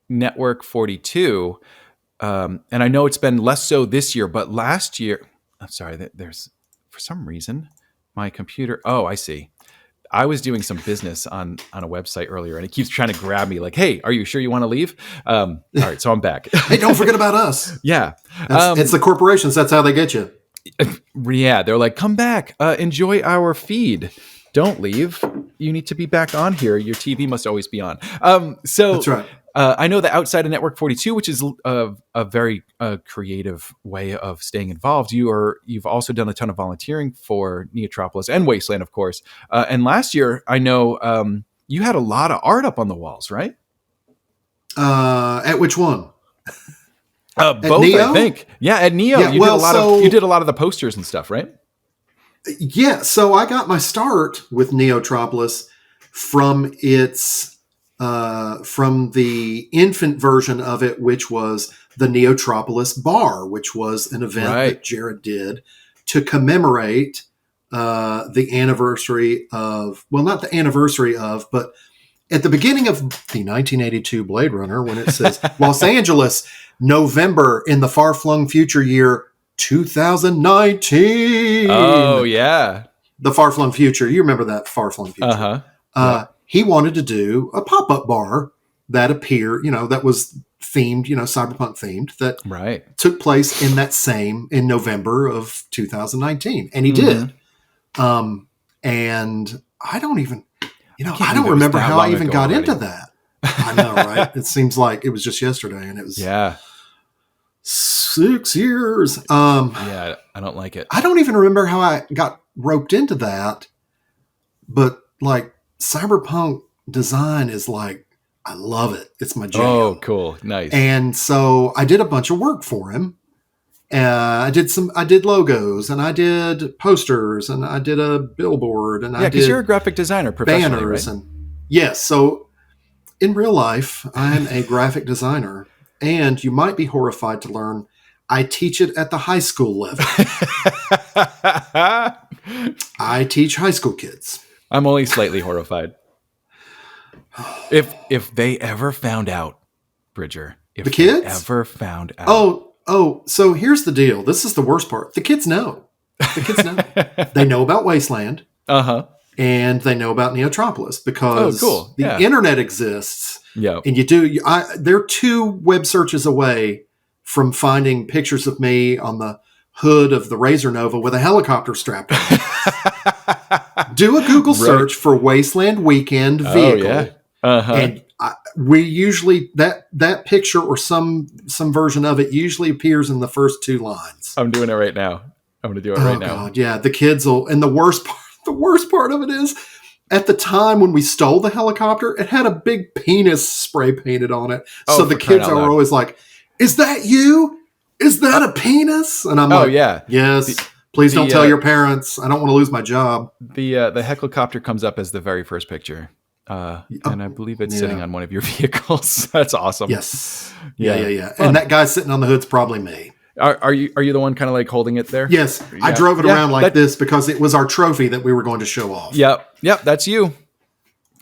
Speaker 2: Network 42, and I know it's been less so this year, but last year, I'm sorry, there's, for some reason, my computer. Oh, I see. I was doing some business on a website earlier, and it keeps trying to grab me like, hey, are you sure you want to leave? All right, so I'm back.
Speaker 3: Hey, don't forget about us.
Speaker 2: Yeah.
Speaker 3: It's the corporations. That's how they get you.
Speaker 2: Yeah, they're like, come back, enjoy our feed. Don't leave. You need to be back on here. Your TV must always be on. So
Speaker 3: that's right.
Speaker 2: I know that outside of Network 42, which is a very creative way of staying involved, you've also done a ton of volunteering for Neotropolis and Wasteland, of course. And last year, I know you had a lot of art up on the walls, right?
Speaker 3: At which one?
Speaker 2: Both, Neo? I think. Yeah, at Neo, you did a lot of the posters and stuff, right?
Speaker 3: Yeah, so I got my start with Neotropolis from from the infant version of it, which was the Neotropolis Bar, which was an event that Jared did to commemorate the anniversary of, well, not the anniversary of, but at the beginning of the 1982 Blade Runner, when it says Los Angeles, November in the far-flung future year 2019.
Speaker 2: Oh, yeah.
Speaker 3: The far-flung future. You remember that far-flung future. He wanted to do a pop-up bar that appeared, that was themed, cyberpunk themed, that took place in November of 2019. And he did. And I don't even, I don't remember how I even got into that. I know, right? It seems like it was just yesterday, and it was 6 years.
Speaker 2: I don't like it.
Speaker 3: I don't even remember how I got roped into that, but like cyberpunk design is like, I love it. It's my jam.
Speaker 2: Oh, cool. Nice.
Speaker 3: And so I did a bunch of work for him. I did logos, and I did posters, and I did a billboard, and I did,
Speaker 2: because you're a graphic designer professionally,
Speaker 3: banners,
Speaker 2: right?
Speaker 3: and Yes. So in real life, I'm a graphic designer, and you might be horrified to learn I teach it at the high school level. I teach high school kids.
Speaker 2: I'm only slightly horrified. If they ever found out, Bridger,
Speaker 3: The
Speaker 2: if they
Speaker 3: kids?
Speaker 2: ever found out.
Speaker 3: Oh, so here's the deal. This is the worst part. The kids know. The kids know. They know about Wasteland.
Speaker 2: Uh-huh.
Speaker 3: And they know about Neotropolis because
Speaker 2: cool.
Speaker 3: the
Speaker 2: Yeah.
Speaker 3: internet exists.
Speaker 2: Yeah.
Speaker 3: And they're 2 web searches away from finding pictures of me on the hood of the Razor Nova with a helicopter strapped on. Do a Google search for Wasteland Weekend vehicle.
Speaker 2: Oh, yeah. Uh-huh.
Speaker 3: And we usually that picture or some version of it usually appears in the first 2 lines.
Speaker 2: I'm doing it right now. I'm going to do it right now.
Speaker 3: God, yeah, the kids will. And the worst part of it is, at the time when we stole the helicopter, it had a big penis spray painted on it. So the kids are always like, "Is that you? Is that a penis?" And I'm like,
Speaker 2: yeah.
Speaker 3: Yes. Please don't tell your parents. I don't want to lose my job.
Speaker 2: The helicopter comes up as the very first picture. And I believe it's sitting on one of your vehicles. That's awesome.
Speaker 3: Yes. Yeah. And that guy sitting on the hood's probably me.
Speaker 2: Are you the one kind of like holding it there?
Speaker 3: Yes. Yeah. I drove it around like this because it was our trophy that we were going to show off.
Speaker 2: Yep. That's you.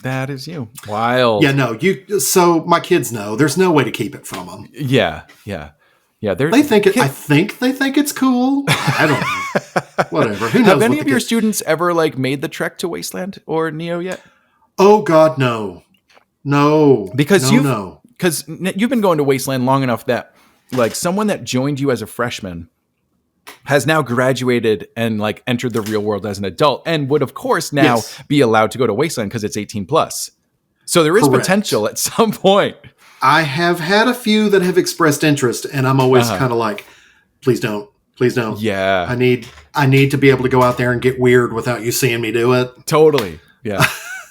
Speaker 2: That is you. Wild.
Speaker 3: Yeah, no, so my kids know. There's no way to keep it from them.
Speaker 2: Yeah.
Speaker 3: They think it. I think they think it's cool. I don't know. Whatever. Who knows?
Speaker 2: Have any of your students ever like made the trek to Wasteland or Neo yet?
Speaker 3: Oh God, no.
Speaker 2: Because you've been going to Wasteland long enough that like someone that joined you as a freshman has now graduated and like entered the real world as an adult and would of course now be allowed to go to Wasteland because it's 18 plus. So there is potential at some point.
Speaker 3: I have had a few that have expressed interest, and I'm always kind of like, please don't.
Speaker 2: Yeah.
Speaker 3: I need to be able to go out there and get weird without you seeing me do it.
Speaker 2: Totally. Yeah.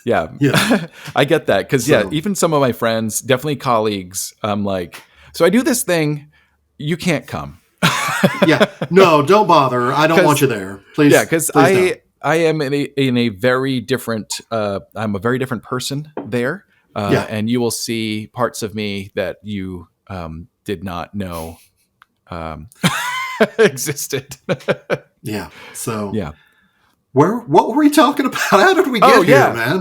Speaker 2: Yeah. I get that. Cause even some of my friends, definitely colleagues, like, so I do this thing, you can't come.
Speaker 3: No, don't bother. I don't want you there. Please.
Speaker 2: Yeah. Cause I am in a very different, I'm a very different person there. And you will see parts of me that you did not know existed.
Speaker 3: Yeah. So
Speaker 2: yeah.
Speaker 3: What were we talking about? How did we get here, man?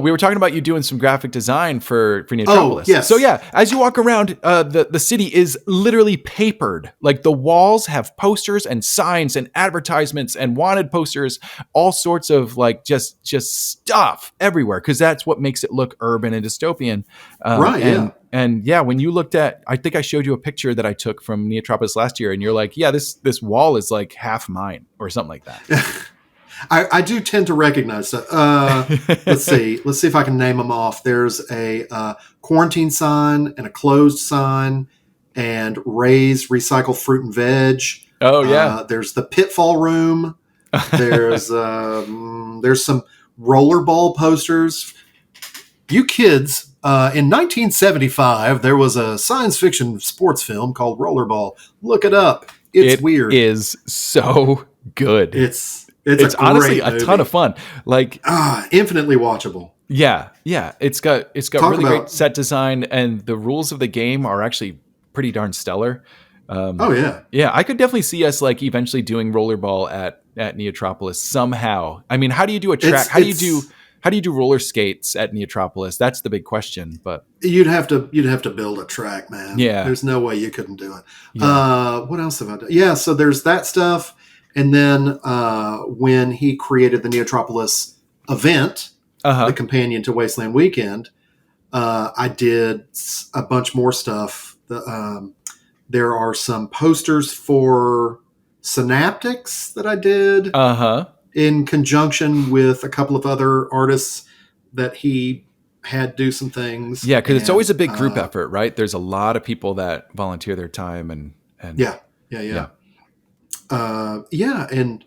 Speaker 2: We were talking about you doing some graphic design for Neotropolis.
Speaker 3: Yes.
Speaker 2: So yeah, as you walk around, the city is literally papered. Like the walls have posters and signs and advertisements and wanted posters, all sorts of like just stuff everywhere. Because that's what makes it look urban and dystopian. And when you looked at, I think I showed you a picture that I took from Neotropolis last year, and you're like, yeah, this wall is like half mine or something like that.
Speaker 3: I do tend to recognize that. Let's see if I can name them off. There's a quarantine sign and a closed sign, and Ray's recycled fruit and veg.
Speaker 2: Oh yeah.
Speaker 3: There's the pitfall room. There's some rollerball posters. You kids, in 1975, there was a science fiction sports film called Rollerball. Look it up. It's weird.
Speaker 2: It is so good.
Speaker 3: It's
Speaker 2: honestly a
Speaker 3: movie.
Speaker 2: ton of fun. Like
Speaker 3: infinitely watchable.
Speaker 2: Yeah. It's got really great set design, and the rules of the game are actually pretty darn stellar. Yeah, I could definitely see us like eventually doing rollerball at Neotropolis somehow. I mean, how do you do a track? How do you do roller skates at Neotropolis? That's the big question. But
Speaker 3: you'd have to build a track, man.
Speaker 2: Yeah,
Speaker 3: there's no way you couldn't do it. Yeah. What else have I done? Yeah, so there's that stuff. And then when he created the Neotropolis event, the companion to Wasteland Weekend, I did a bunch more stuff. There are some posters for Synaptics that I did in conjunction with a couple of other artists that he had do some things.
Speaker 2: Yeah, because it's always a big group effort, right? There's a lot of people that volunteer their time and
Speaker 3: yeah. And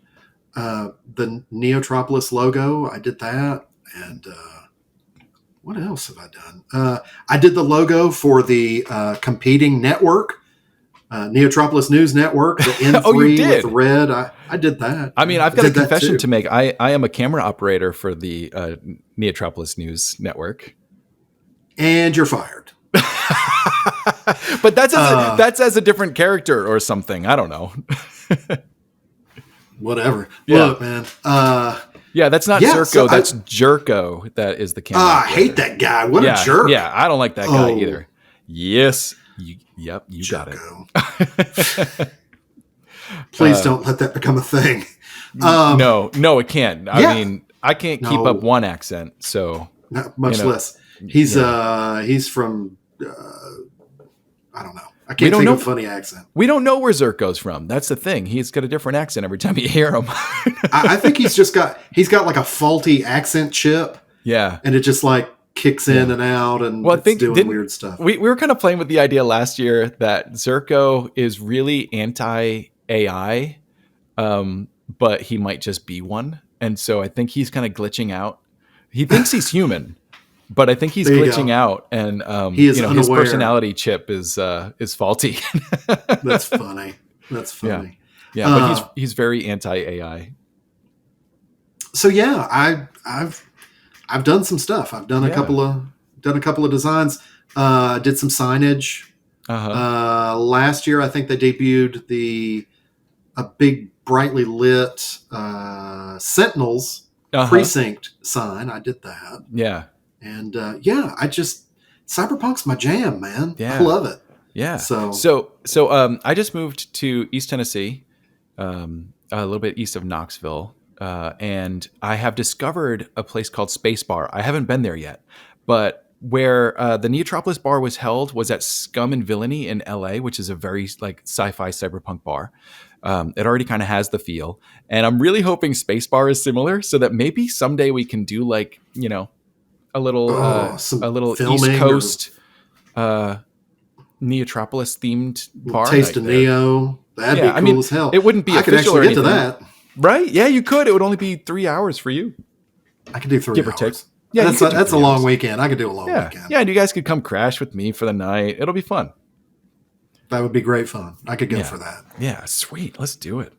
Speaker 3: the Neotropolis logo, I did that. And what else have I done? I did the logo for the competing network Neotropolis News Network, the N3
Speaker 2: Oh, you did?
Speaker 3: with the red. I did that.
Speaker 2: I mean, I've got a
Speaker 3: did that
Speaker 2: confession
Speaker 3: too.
Speaker 2: to make. I am a camera operator for the Neotropolis News Network.
Speaker 3: And you're fired.
Speaker 2: But that's as a different character or something. I don't know.
Speaker 3: Whatever.
Speaker 2: Yeah.
Speaker 3: Look, man.
Speaker 2: Yeah, that's not Zerko. So that's Jerko. That is the camera.
Speaker 3: I hate that guy. What a jerk.
Speaker 2: Yeah, I don't like that guy either. Yes. You got it.
Speaker 3: Please don't let that become a thing.
Speaker 2: No, it can't. I mean, I can't keep up one accent, so
Speaker 3: not much less. He's from I don't know. I can't think of a funny accent.
Speaker 2: We don't know where Zerko's from. That's the thing. He's got a different accent every time you hear him.
Speaker 3: I think he's got like a faulty accent chip.
Speaker 2: Yeah.
Speaker 3: And it just like kicks in and out and doing weird stuff.
Speaker 2: We were kind of playing with the idea last year that Zerko is really anti-AI, but he might just be one. And so I think he's kind of glitching out. He thinks he's human. But I think he's glitching out, and his personality chip is faulty.
Speaker 3: That's funny.
Speaker 2: Yeah, but he's very anti-AI.
Speaker 3: So yeah, I've done some stuff. I've done a couple of designs. Did some signage. Last year, I think they debuted a big brightly lit Sentinels precinct sign. I did that.
Speaker 2: Yeah.
Speaker 3: And Cyberpunk's my jam, man.
Speaker 2: Yeah.
Speaker 3: I love it.
Speaker 2: Yeah.
Speaker 3: So
Speaker 2: I just moved to East Tennessee, a little bit east of Knoxville, and I have discovered a place called Space Bar. I haven't been there yet, but where the Neotropolis bar was held was at Scum and Villainy in L.A., which is a very like sci-fi cyberpunk bar. It already kind of has the feel, and I'm really hoping Space Bar is similar, so that maybe someday we can do like a little East Coast Neotropolis themed bar.
Speaker 3: Taste of Neo. That'd be cool as hell.
Speaker 2: It wouldn't be
Speaker 3: I could
Speaker 2: official
Speaker 3: actually get to that.
Speaker 2: Right? Yeah, you could. It would only be 3 hours for you.
Speaker 3: I could do 3
Speaker 2: Give
Speaker 3: hours.
Speaker 2: Or take. Yeah,
Speaker 3: that's a long weekend. I could do a long weekend.
Speaker 2: Yeah, and you guys could come crash with me for the night. It'll be fun.
Speaker 3: That would be great fun. I could go for that.
Speaker 2: Yeah, sweet. Let's do it.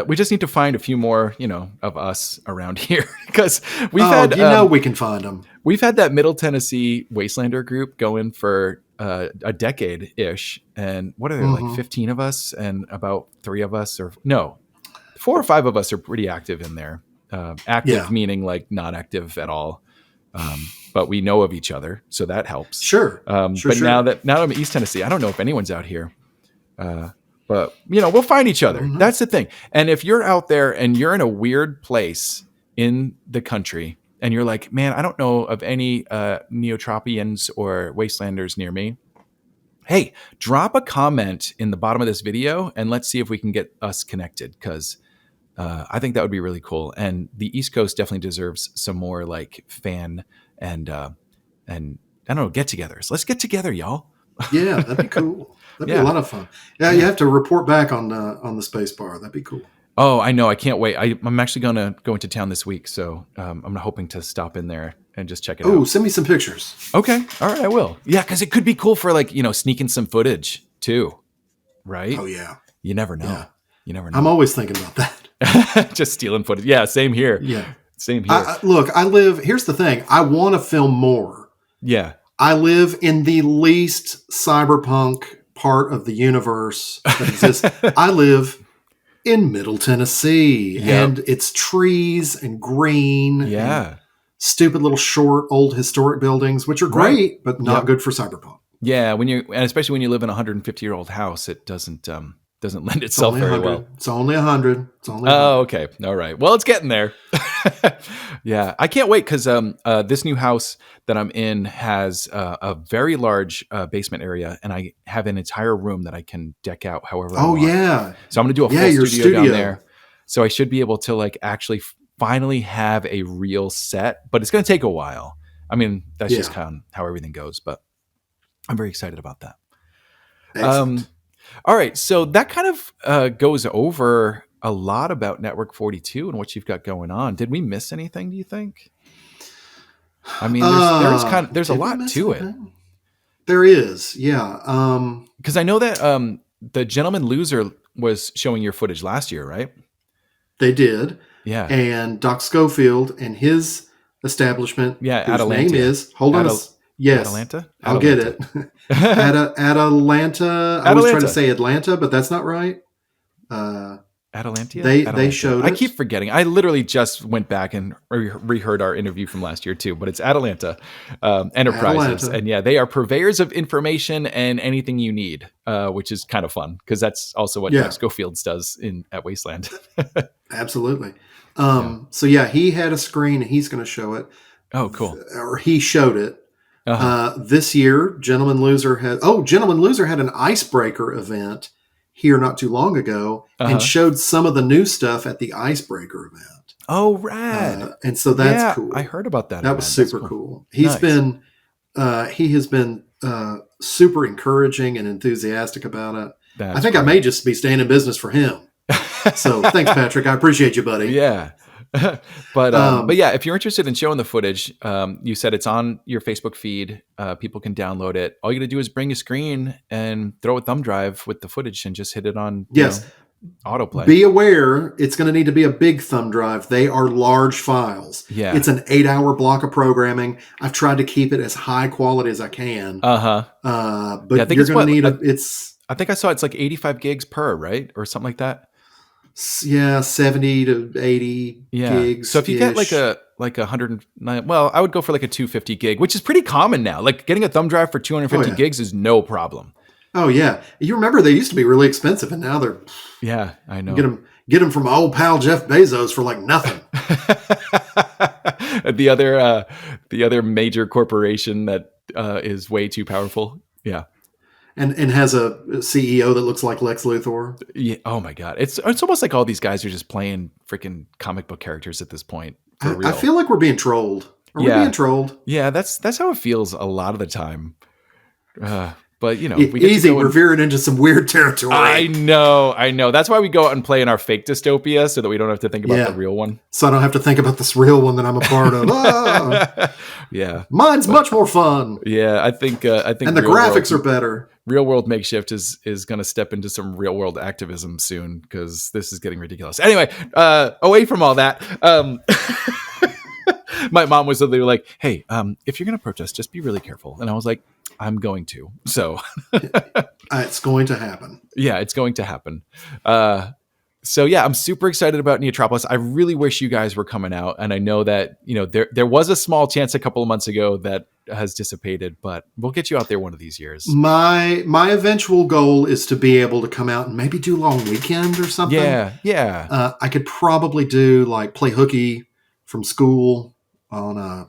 Speaker 2: We just need to find a few more, of us around here because we've had.
Speaker 3: We can find them.
Speaker 2: We've had that Middle Tennessee Wastelander group going for a decade ish, and what are there like 15 of us, and about 3 of us, 4 or 5 of us are pretty active in there. Active meaning like not active at all, but we know of each other, so that helps.
Speaker 3: Sure.
Speaker 2: But now I'm in East Tennessee, I don't know if anyone's out here. But we'll find each other. Mm-hmm. That's the thing. And if you're out there and you're in a weird place in the country and you're like, man, I don't know of any Neotropians or Wastelanders near me. Hey, drop a comment in the bottom of this video and let's see if we can get us connected, because I think that would be really cool. And the East Coast definitely deserves some more like fan and I don't know, get-togethers. Let's get together, y'all.
Speaker 3: Yeah, that'd be cool. That'd be a lot of fun. Yeah, you have to report back on the Space Bar. That'd be cool.
Speaker 2: Oh, I know. I can't wait. I'm actually going to go into town this week, so I'm hoping to stop in there and just check it out.
Speaker 3: Oh, send me some pictures.
Speaker 2: Okay. All right, I will. Yeah, because it could be cool for like, sneaking some footage too, right?
Speaker 3: Oh, yeah.
Speaker 2: You never know.
Speaker 3: Yeah.
Speaker 2: You never know.
Speaker 3: I'm always thinking about that.
Speaker 2: Just stealing footage. Yeah, same here.
Speaker 3: Yeah.
Speaker 2: Same here.
Speaker 3: Look, here's the thing. I want to film more.
Speaker 2: Yeah.
Speaker 3: I live in the least cyberpunk part of the universe that exists. I live in Middle Tennessee, and it's trees and green.
Speaker 2: Yeah.
Speaker 3: And stupid little short old historic buildings, which are great, but not good for cyberpunk.
Speaker 2: Yeah. And especially when you live in a 150-year-old house, it doesn't lend itself very well.
Speaker 3: It's only 100.
Speaker 2: Oh, okay. All right. Well, it's getting there. Yeah. I can't wait because this new house that I'm in has a very large basement area, and I have an entire room that I can deck out however I want.
Speaker 3: Yeah.
Speaker 2: So I'm going to do a full studio down there. So I should be able to like actually finally have a real set, but it's going to take a while. I mean, that's just kind of how everything goes, but I'm very excited about that.
Speaker 3: Excellent.
Speaker 2: All right, so that kind of goes over a lot about Network 42 and what you've got going on. Did we miss anything, do you think? I mean, there's a lot to it.
Speaker 3: There is, yeah.
Speaker 2: Because I know that the Gentleman Loser was showing your footage last year, right?
Speaker 3: They did.
Speaker 2: Yeah.
Speaker 3: And Doc Schofield and his establishment,
Speaker 2: Yeah,
Speaker 3: whose name
Speaker 2: Atalantia.
Speaker 3: is, hold on, yes,
Speaker 2: Atalanta?
Speaker 3: I'll get
Speaker 2: Atalanta.
Speaker 3: it. Atalanta. I always try to
Speaker 2: Atalanta.
Speaker 3: say Atlanta, but that's not right.
Speaker 2: Atalantia?
Speaker 3: They
Speaker 2: Atalanta.
Speaker 3: showed
Speaker 2: I
Speaker 3: it.
Speaker 2: keep forgetting. I literally just went back and reheard our interview from last year too, but it's Atalanta Enterprises.
Speaker 3: Atalanta.
Speaker 2: And yeah, they are purveyors of information and anything you need, which is kind of fun because that's also what
Speaker 3: Yeah.
Speaker 2: Doug Schofields does at Wasteland.
Speaker 3: Absolutely.
Speaker 2: Yeah.
Speaker 3: So yeah, he had a screen and he's going to show it.
Speaker 2: Oh, cool.
Speaker 3: Or he showed it.
Speaker 2: Uh-huh.
Speaker 3: This year, Gentleman Loser had an icebreaker event here not too long ago and showed some of the new stuff at the icebreaker event.
Speaker 2: Oh, rad.
Speaker 3: And so that's cool.
Speaker 2: I heard about that.
Speaker 3: That was super cool. He has been super encouraging and enthusiastic about it. I think I may just be staying in business for him. So thanks, Patrick. I appreciate you, buddy.
Speaker 2: Yeah. But yeah, if you're interested in showing the footage, you said it's on your Facebook feed. People can download it. All you got to do is bring a screen and throw a thumb drive with the footage and just hit it on autoplay.
Speaker 3: Be aware, it's going to need to be a big thumb drive. They are large files.
Speaker 2: Yeah.
Speaker 3: It's an 8-hour block of programming. I've tried to keep it as high quality as I can.
Speaker 2: But
Speaker 3: you're going to need
Speaker 2: I think I saw it's like 85 gigs per, right? Or something like that.
Speaker 3: Yeah, 70 to 80 gigs.
Speaker 2: So if you get like a 109, well, I would go for like a 250 gig, which is pretty common now. Like getting a thumb drive for 250 gigs is no problem.
Speaker 3: Oh yeah, you remember they used to be really expensive, and now they're
Speaker 2: I know.
Speaker 3: Get them from my old pal Jeff Bezos for like nothing.
Speaker 2: the other major corporation that is way too powerful. Yeah.
Speaker 3: And has a CEO that looks like Lex Luthor.
Speaker 2: Yeah. Oh my God. It's almost like all these guys are just playing freaking comic book characters at this point. For real.
Speaker 3: I feel like we're being trolled. Are we being trolled?
Speaker 2: Yeah, that's how it feels a lot of the time. But we get
Speaker 3: we're veering into some weird territory.
Speaker 2: I know. That's why we go out and play in our fake dystopia so that we don't have to think about the real one.
Speaker 3: So I don't have to think about this real one that I'm a part of.
Speaker 2: Yeah.
Speaker 3: Mine's much more fun.
Speaker 2: Yeah, I think and
Speaker 3: the graphics are better.
Speaker 2: Real world makeshift is going to step into some real world activism soon because this is getting ridiculous. Anyway, away from all that, my mom was literally like, "Hey, if you're going to protest, just be really careful." And I was like, "I'm going to." So
Speaker 3: it's going to happen.
Speaker 2: Yeah, it's going to happen. So yeah, I'm super excited about Neotropolis. I really wish you guys were coming out, and I know that there was a small chance a couple of months ago that has dissipated, but we'll get you out there one of these years.
Speaker 3: My eventual goal is to be able to come out and maybe do long weekend or something.
Speaker 2: Yeah.
Speaker 3: I could probably do like play hooky from school on a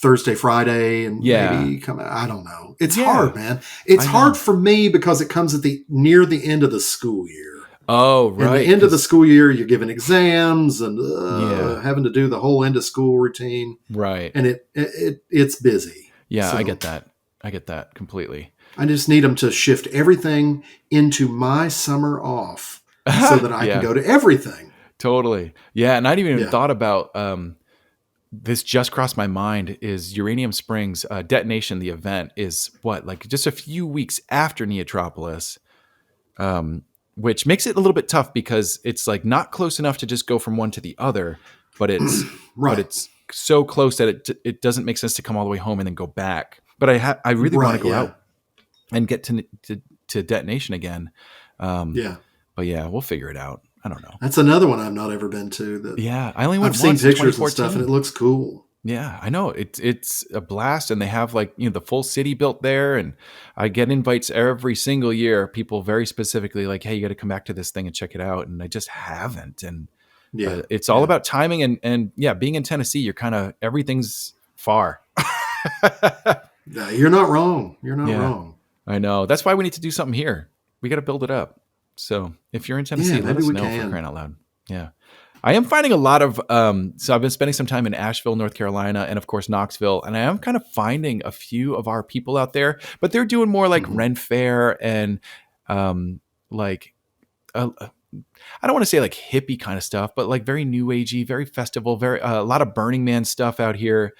Speaker 3: Thursday, Friday, and maybe come out. I don't know. It's hard, man. It's hard for me because it comes near the end of the school year.
Speaker 2: Oh, right.
Speaker 3: At the end of the school year, you're giving exams and having to do the whole end of school routine.
Speaker 2: Right.
Speaker 3: And it's busy.
Speaker 2: Yeah, so I get that completely.
Speaker 3: I just need them to shift everything into my summer off so that I can go to everything.
Speaker 2: Totally. Yeah, and I didn't even thought about this just crossed my mind is Uranium Springs Detonation, the event is like just a few weeks after Neotropolis. Which makes it a little bit tough because it's like not close enough to just go from one to the other, but it's but it's so close that it doesn't make sense to come all the way home and then go back. But I really want to go out and get to Detonation again. But yeah, we'll figure it out. I don't know.
Speaker 3: That's another one I've not ever been to.
Speaker 2: I only went
Speaker 3: I've seen pictures and stuff, and it looks cool.
Speaker 2: Yeah, I know. It's a blast, and they have like the full city built there, and I get invites every single year. People very specifically like, "Hey, you got to come back to this thing and check it out," and I just haven't. And it's all about timing, and being in Tennessee, you're kind of everything's far.
Speaker 3: You're not wrong. You're not wrong.
Speaker 2: I know. That's why we need to do something here. We got to build it up. So if you're in Tennessee, let us know for crying out loud. Yeah. I am finding a lot of, so I've been spending some time in Asheville, North Carolina, and of course Knoxville, and I am kind of finding a few of our people out there, but they're doing more like Ren Fair and like I don't want to say like hippie kind of stuff, but like very new agey, very festival, very a lot of Burning Man stuff out here.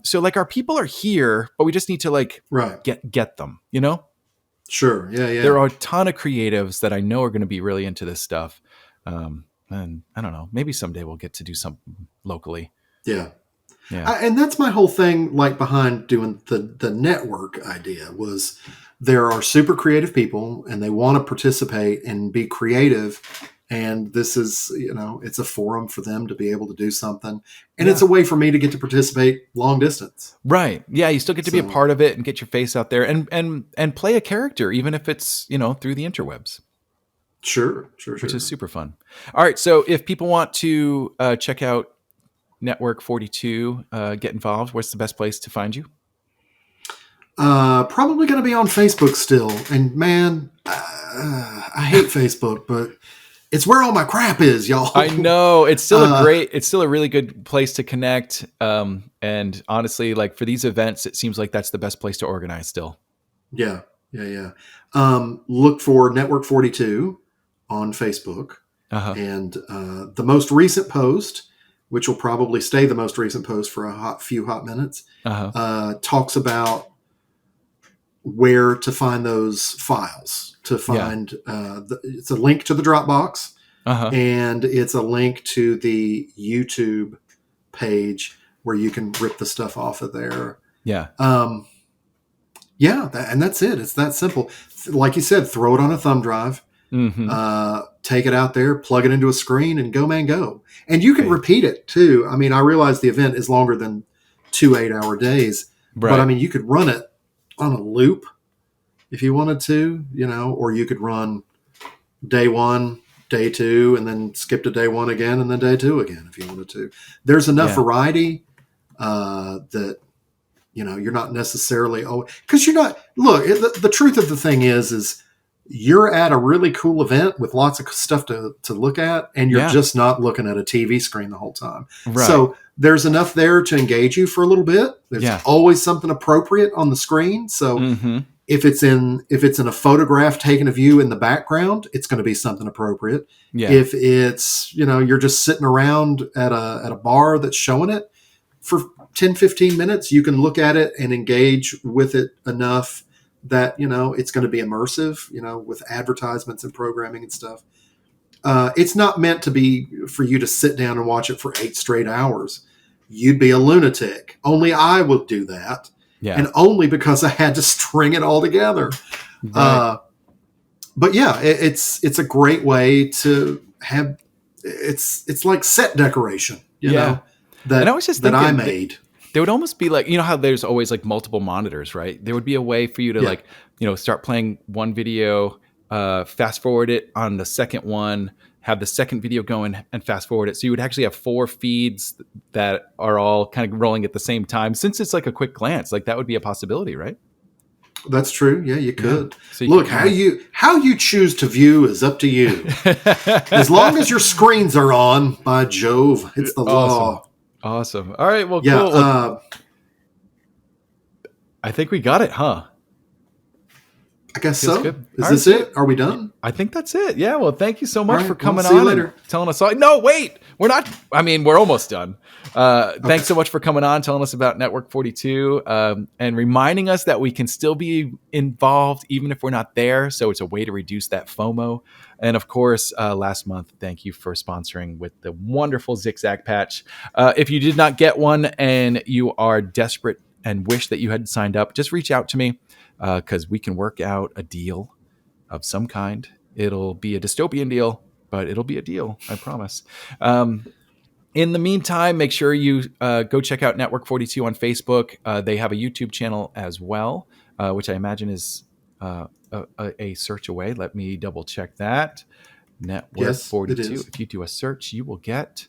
Speaker 2: So like our people are here, but we just need to like
Speaker 3: Right.
Speaker 2: get them, you know?
Speaker 3: Sure. Yeah.
Speaker 2: There
Speaker 3: Yeah.
Speaker 2: are a ton of creatives that I know are going to be really into this stuff. And I don't know, maybe someday we'll get to do something locally.
Speaker 3: Yeah.
Speaker 2: Yeah.
Speaker 3: And that's my whole thing, like behind doing the network idea was there are super creative people and they want to participate and be creative. And this is, it's a forum for them to be able to do something. And it's a way for me to get to participate long distance.
Speaker 2: Right. Yeah. You still get to be a part of it and get your face out there and play a character, even if it's, through the interwebs.
Speaker 3: Sure.
Speaker 2: Which is super fun. All right. So if people want to check out Network 42, get involved, what's the best place to find you?
Speaker 3: Probably going to be on Facebook still. And man, I hate Facebook, but it's where all my crap is, y'all.
Speaker 2: I know it's still it's still a really good place to connect. And honestly, like for these events, it seems like that's the best place to organize still.
Speaker 3: Yeah. Look for Network 42 on Facebook. And the most recent post, which will probably stay the most recent post for a few hot minutes, talks about where to find those files. To find it's a link to the Dropbox, and it's a link to the YouTube page where you can rip the stuff off of there.
Speaker 2: Yeah.
Speaker 3: And that's it. It's that simple. Like you said, throw it on a thumb drive. Take it out there, plug it into a screen, and go, man, go. And you can repeat it too. I mean, I realize the event is longer than 2 8-hour days, but I mean, you could run it on a loop if you wanted to, or you could run day 1, day 2, and then skip to day 1 again, and then day 2 again if you wanted to. There's enough variety that you're not necessarily because you're not. Look, the truth of the thing is you're at a really cool event with lots of stuff to look at, and you're just not looking at a TV screen the whole time. Right. So there's enough there to engage you for a little bit. There's always something appropriate on the screen. So if it's in a photograph taken of you in the background, it's going to be something appropriate. Yeah. If it's, you're just sitting around at a bar that's showing it for 10, 15 minutes, you can look at it and engage with it enough that, it's going to be immersive, with advertisements and programming and stuff. It's not meant to be for you to sit down and watch it for 8 straight hours. You'd be a lunatic. Only I would do that. Yeah. And only because I had to string it all together. Right. But yeah, it's a great way to have, it's like set decoration, that and I was just thinking, I made.
Speaker 2: There would almost be like, how there's always like multiple monitors, right? There would be a way for you to start playing one video, fast forward it on the second one, have the second video going and fast forward it. So you would actually have 4 feeds that are all kind of rolling at the same time. Since it's like a quick glance, like that would be a possibility, right?
Speaker 3: That's true. Yeah, you could. Yeah. So look, how you choose to view is up to you. As long as your screens are on, by Jove, it's the law.
Speaker 2: Awesome. All right. Well, cool. Well, I think we got it, huh?
Speaker 3: I guess so. Good. Is this it? Are we done?
Speaker 2: I think that's it. Yeah. Well, thank you so much for coming on and telling us all. No, wait. We're not. I mean, we're almost done. Thanks so much for coming on, telling us about Network 42, and reminding us that we can still be involved even if we're not there. So it's a way to reduce that FOMO. And of course, last month, thank you for sponsoring with the wonderful Zigzag patch. If you did not get one and you are desperate and wish that you had signed up, just reach out to me because we can work out a deal of some kind. It'll be a dystopian deal, but it'll be a deal, I promise. In the meantime, make sure you go check out Network 42 on Facebook. They have a YouTube channel as well, which I imagine is a search away. Let me double check that. Network 42. If you do a search, you will get...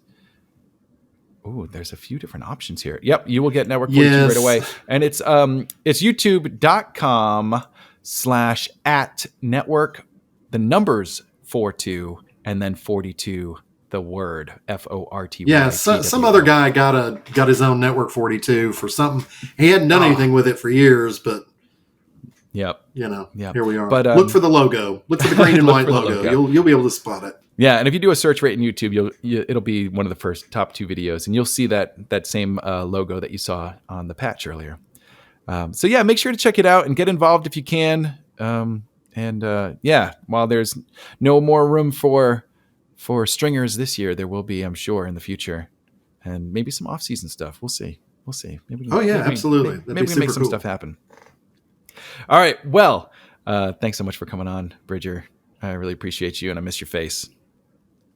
Speaker 2: Oh, there's a few different options here. Yep, you will get Network 42 right away. And it's youtube.com/@network, the numbers 42, and then 42, the word FORTY.
Speaker 3: Yeah, some other guy got his own Network 42 for something. He hadn't done anything with it for years, but
Speaker 2: here
Speaker 3: we are.
Speaker 2: But
Speaker 3: look for the logo. Look for the green and white logo. You'll be able to spot it.
Speaker 2: Yeah, and if you do a search rate in YouTube, it'll be one of the first top 2 videos, and you'll see that same logo that you saw on the patch earlier. So yeah, make sure to check it out and get involved if you can. While there's no more room for stringers this year, there will be, I'm sure, in the future, and maybe some off-season stuff. We'll see. Maybe we can,
Speaker 3: absolutely.
Speaker 2: Maybe we can make some stuff happen. All right. Well, thanks so much for coming on, Bridger. I really appreciate you, and I miss your face.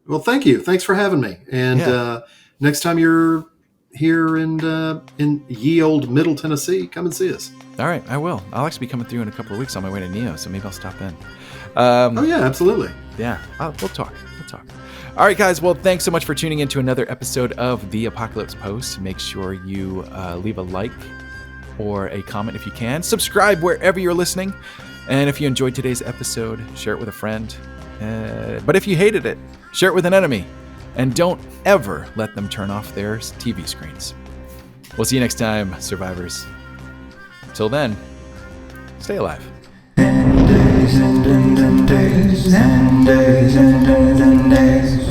Speaker 3: Well, thank you. Thanks for having me. And next time you're here in ye old Middle Tennessee, come and see us.
Speaker 2: All right, I will. I'll actually be coming through in a couple of weeks on my way to Neo, so maybe I'll stop in.
Speaker 3: Absolutely.
Speaker 2: Yeah, we'll talk. All right, guys. Well, thanks so much for tuning in to another episode of The Apocalypse Post. Make sure you leave a like or a comment if you can. Subscribe wherever you're listening. And if you enjoyed today's episode, share it with a friend. But if you hated it, share it with an enemy. And don't ever let them turn off their TV screens. We'll see you next time, survivors. Till then, stay alive. And days and days and days and days and days.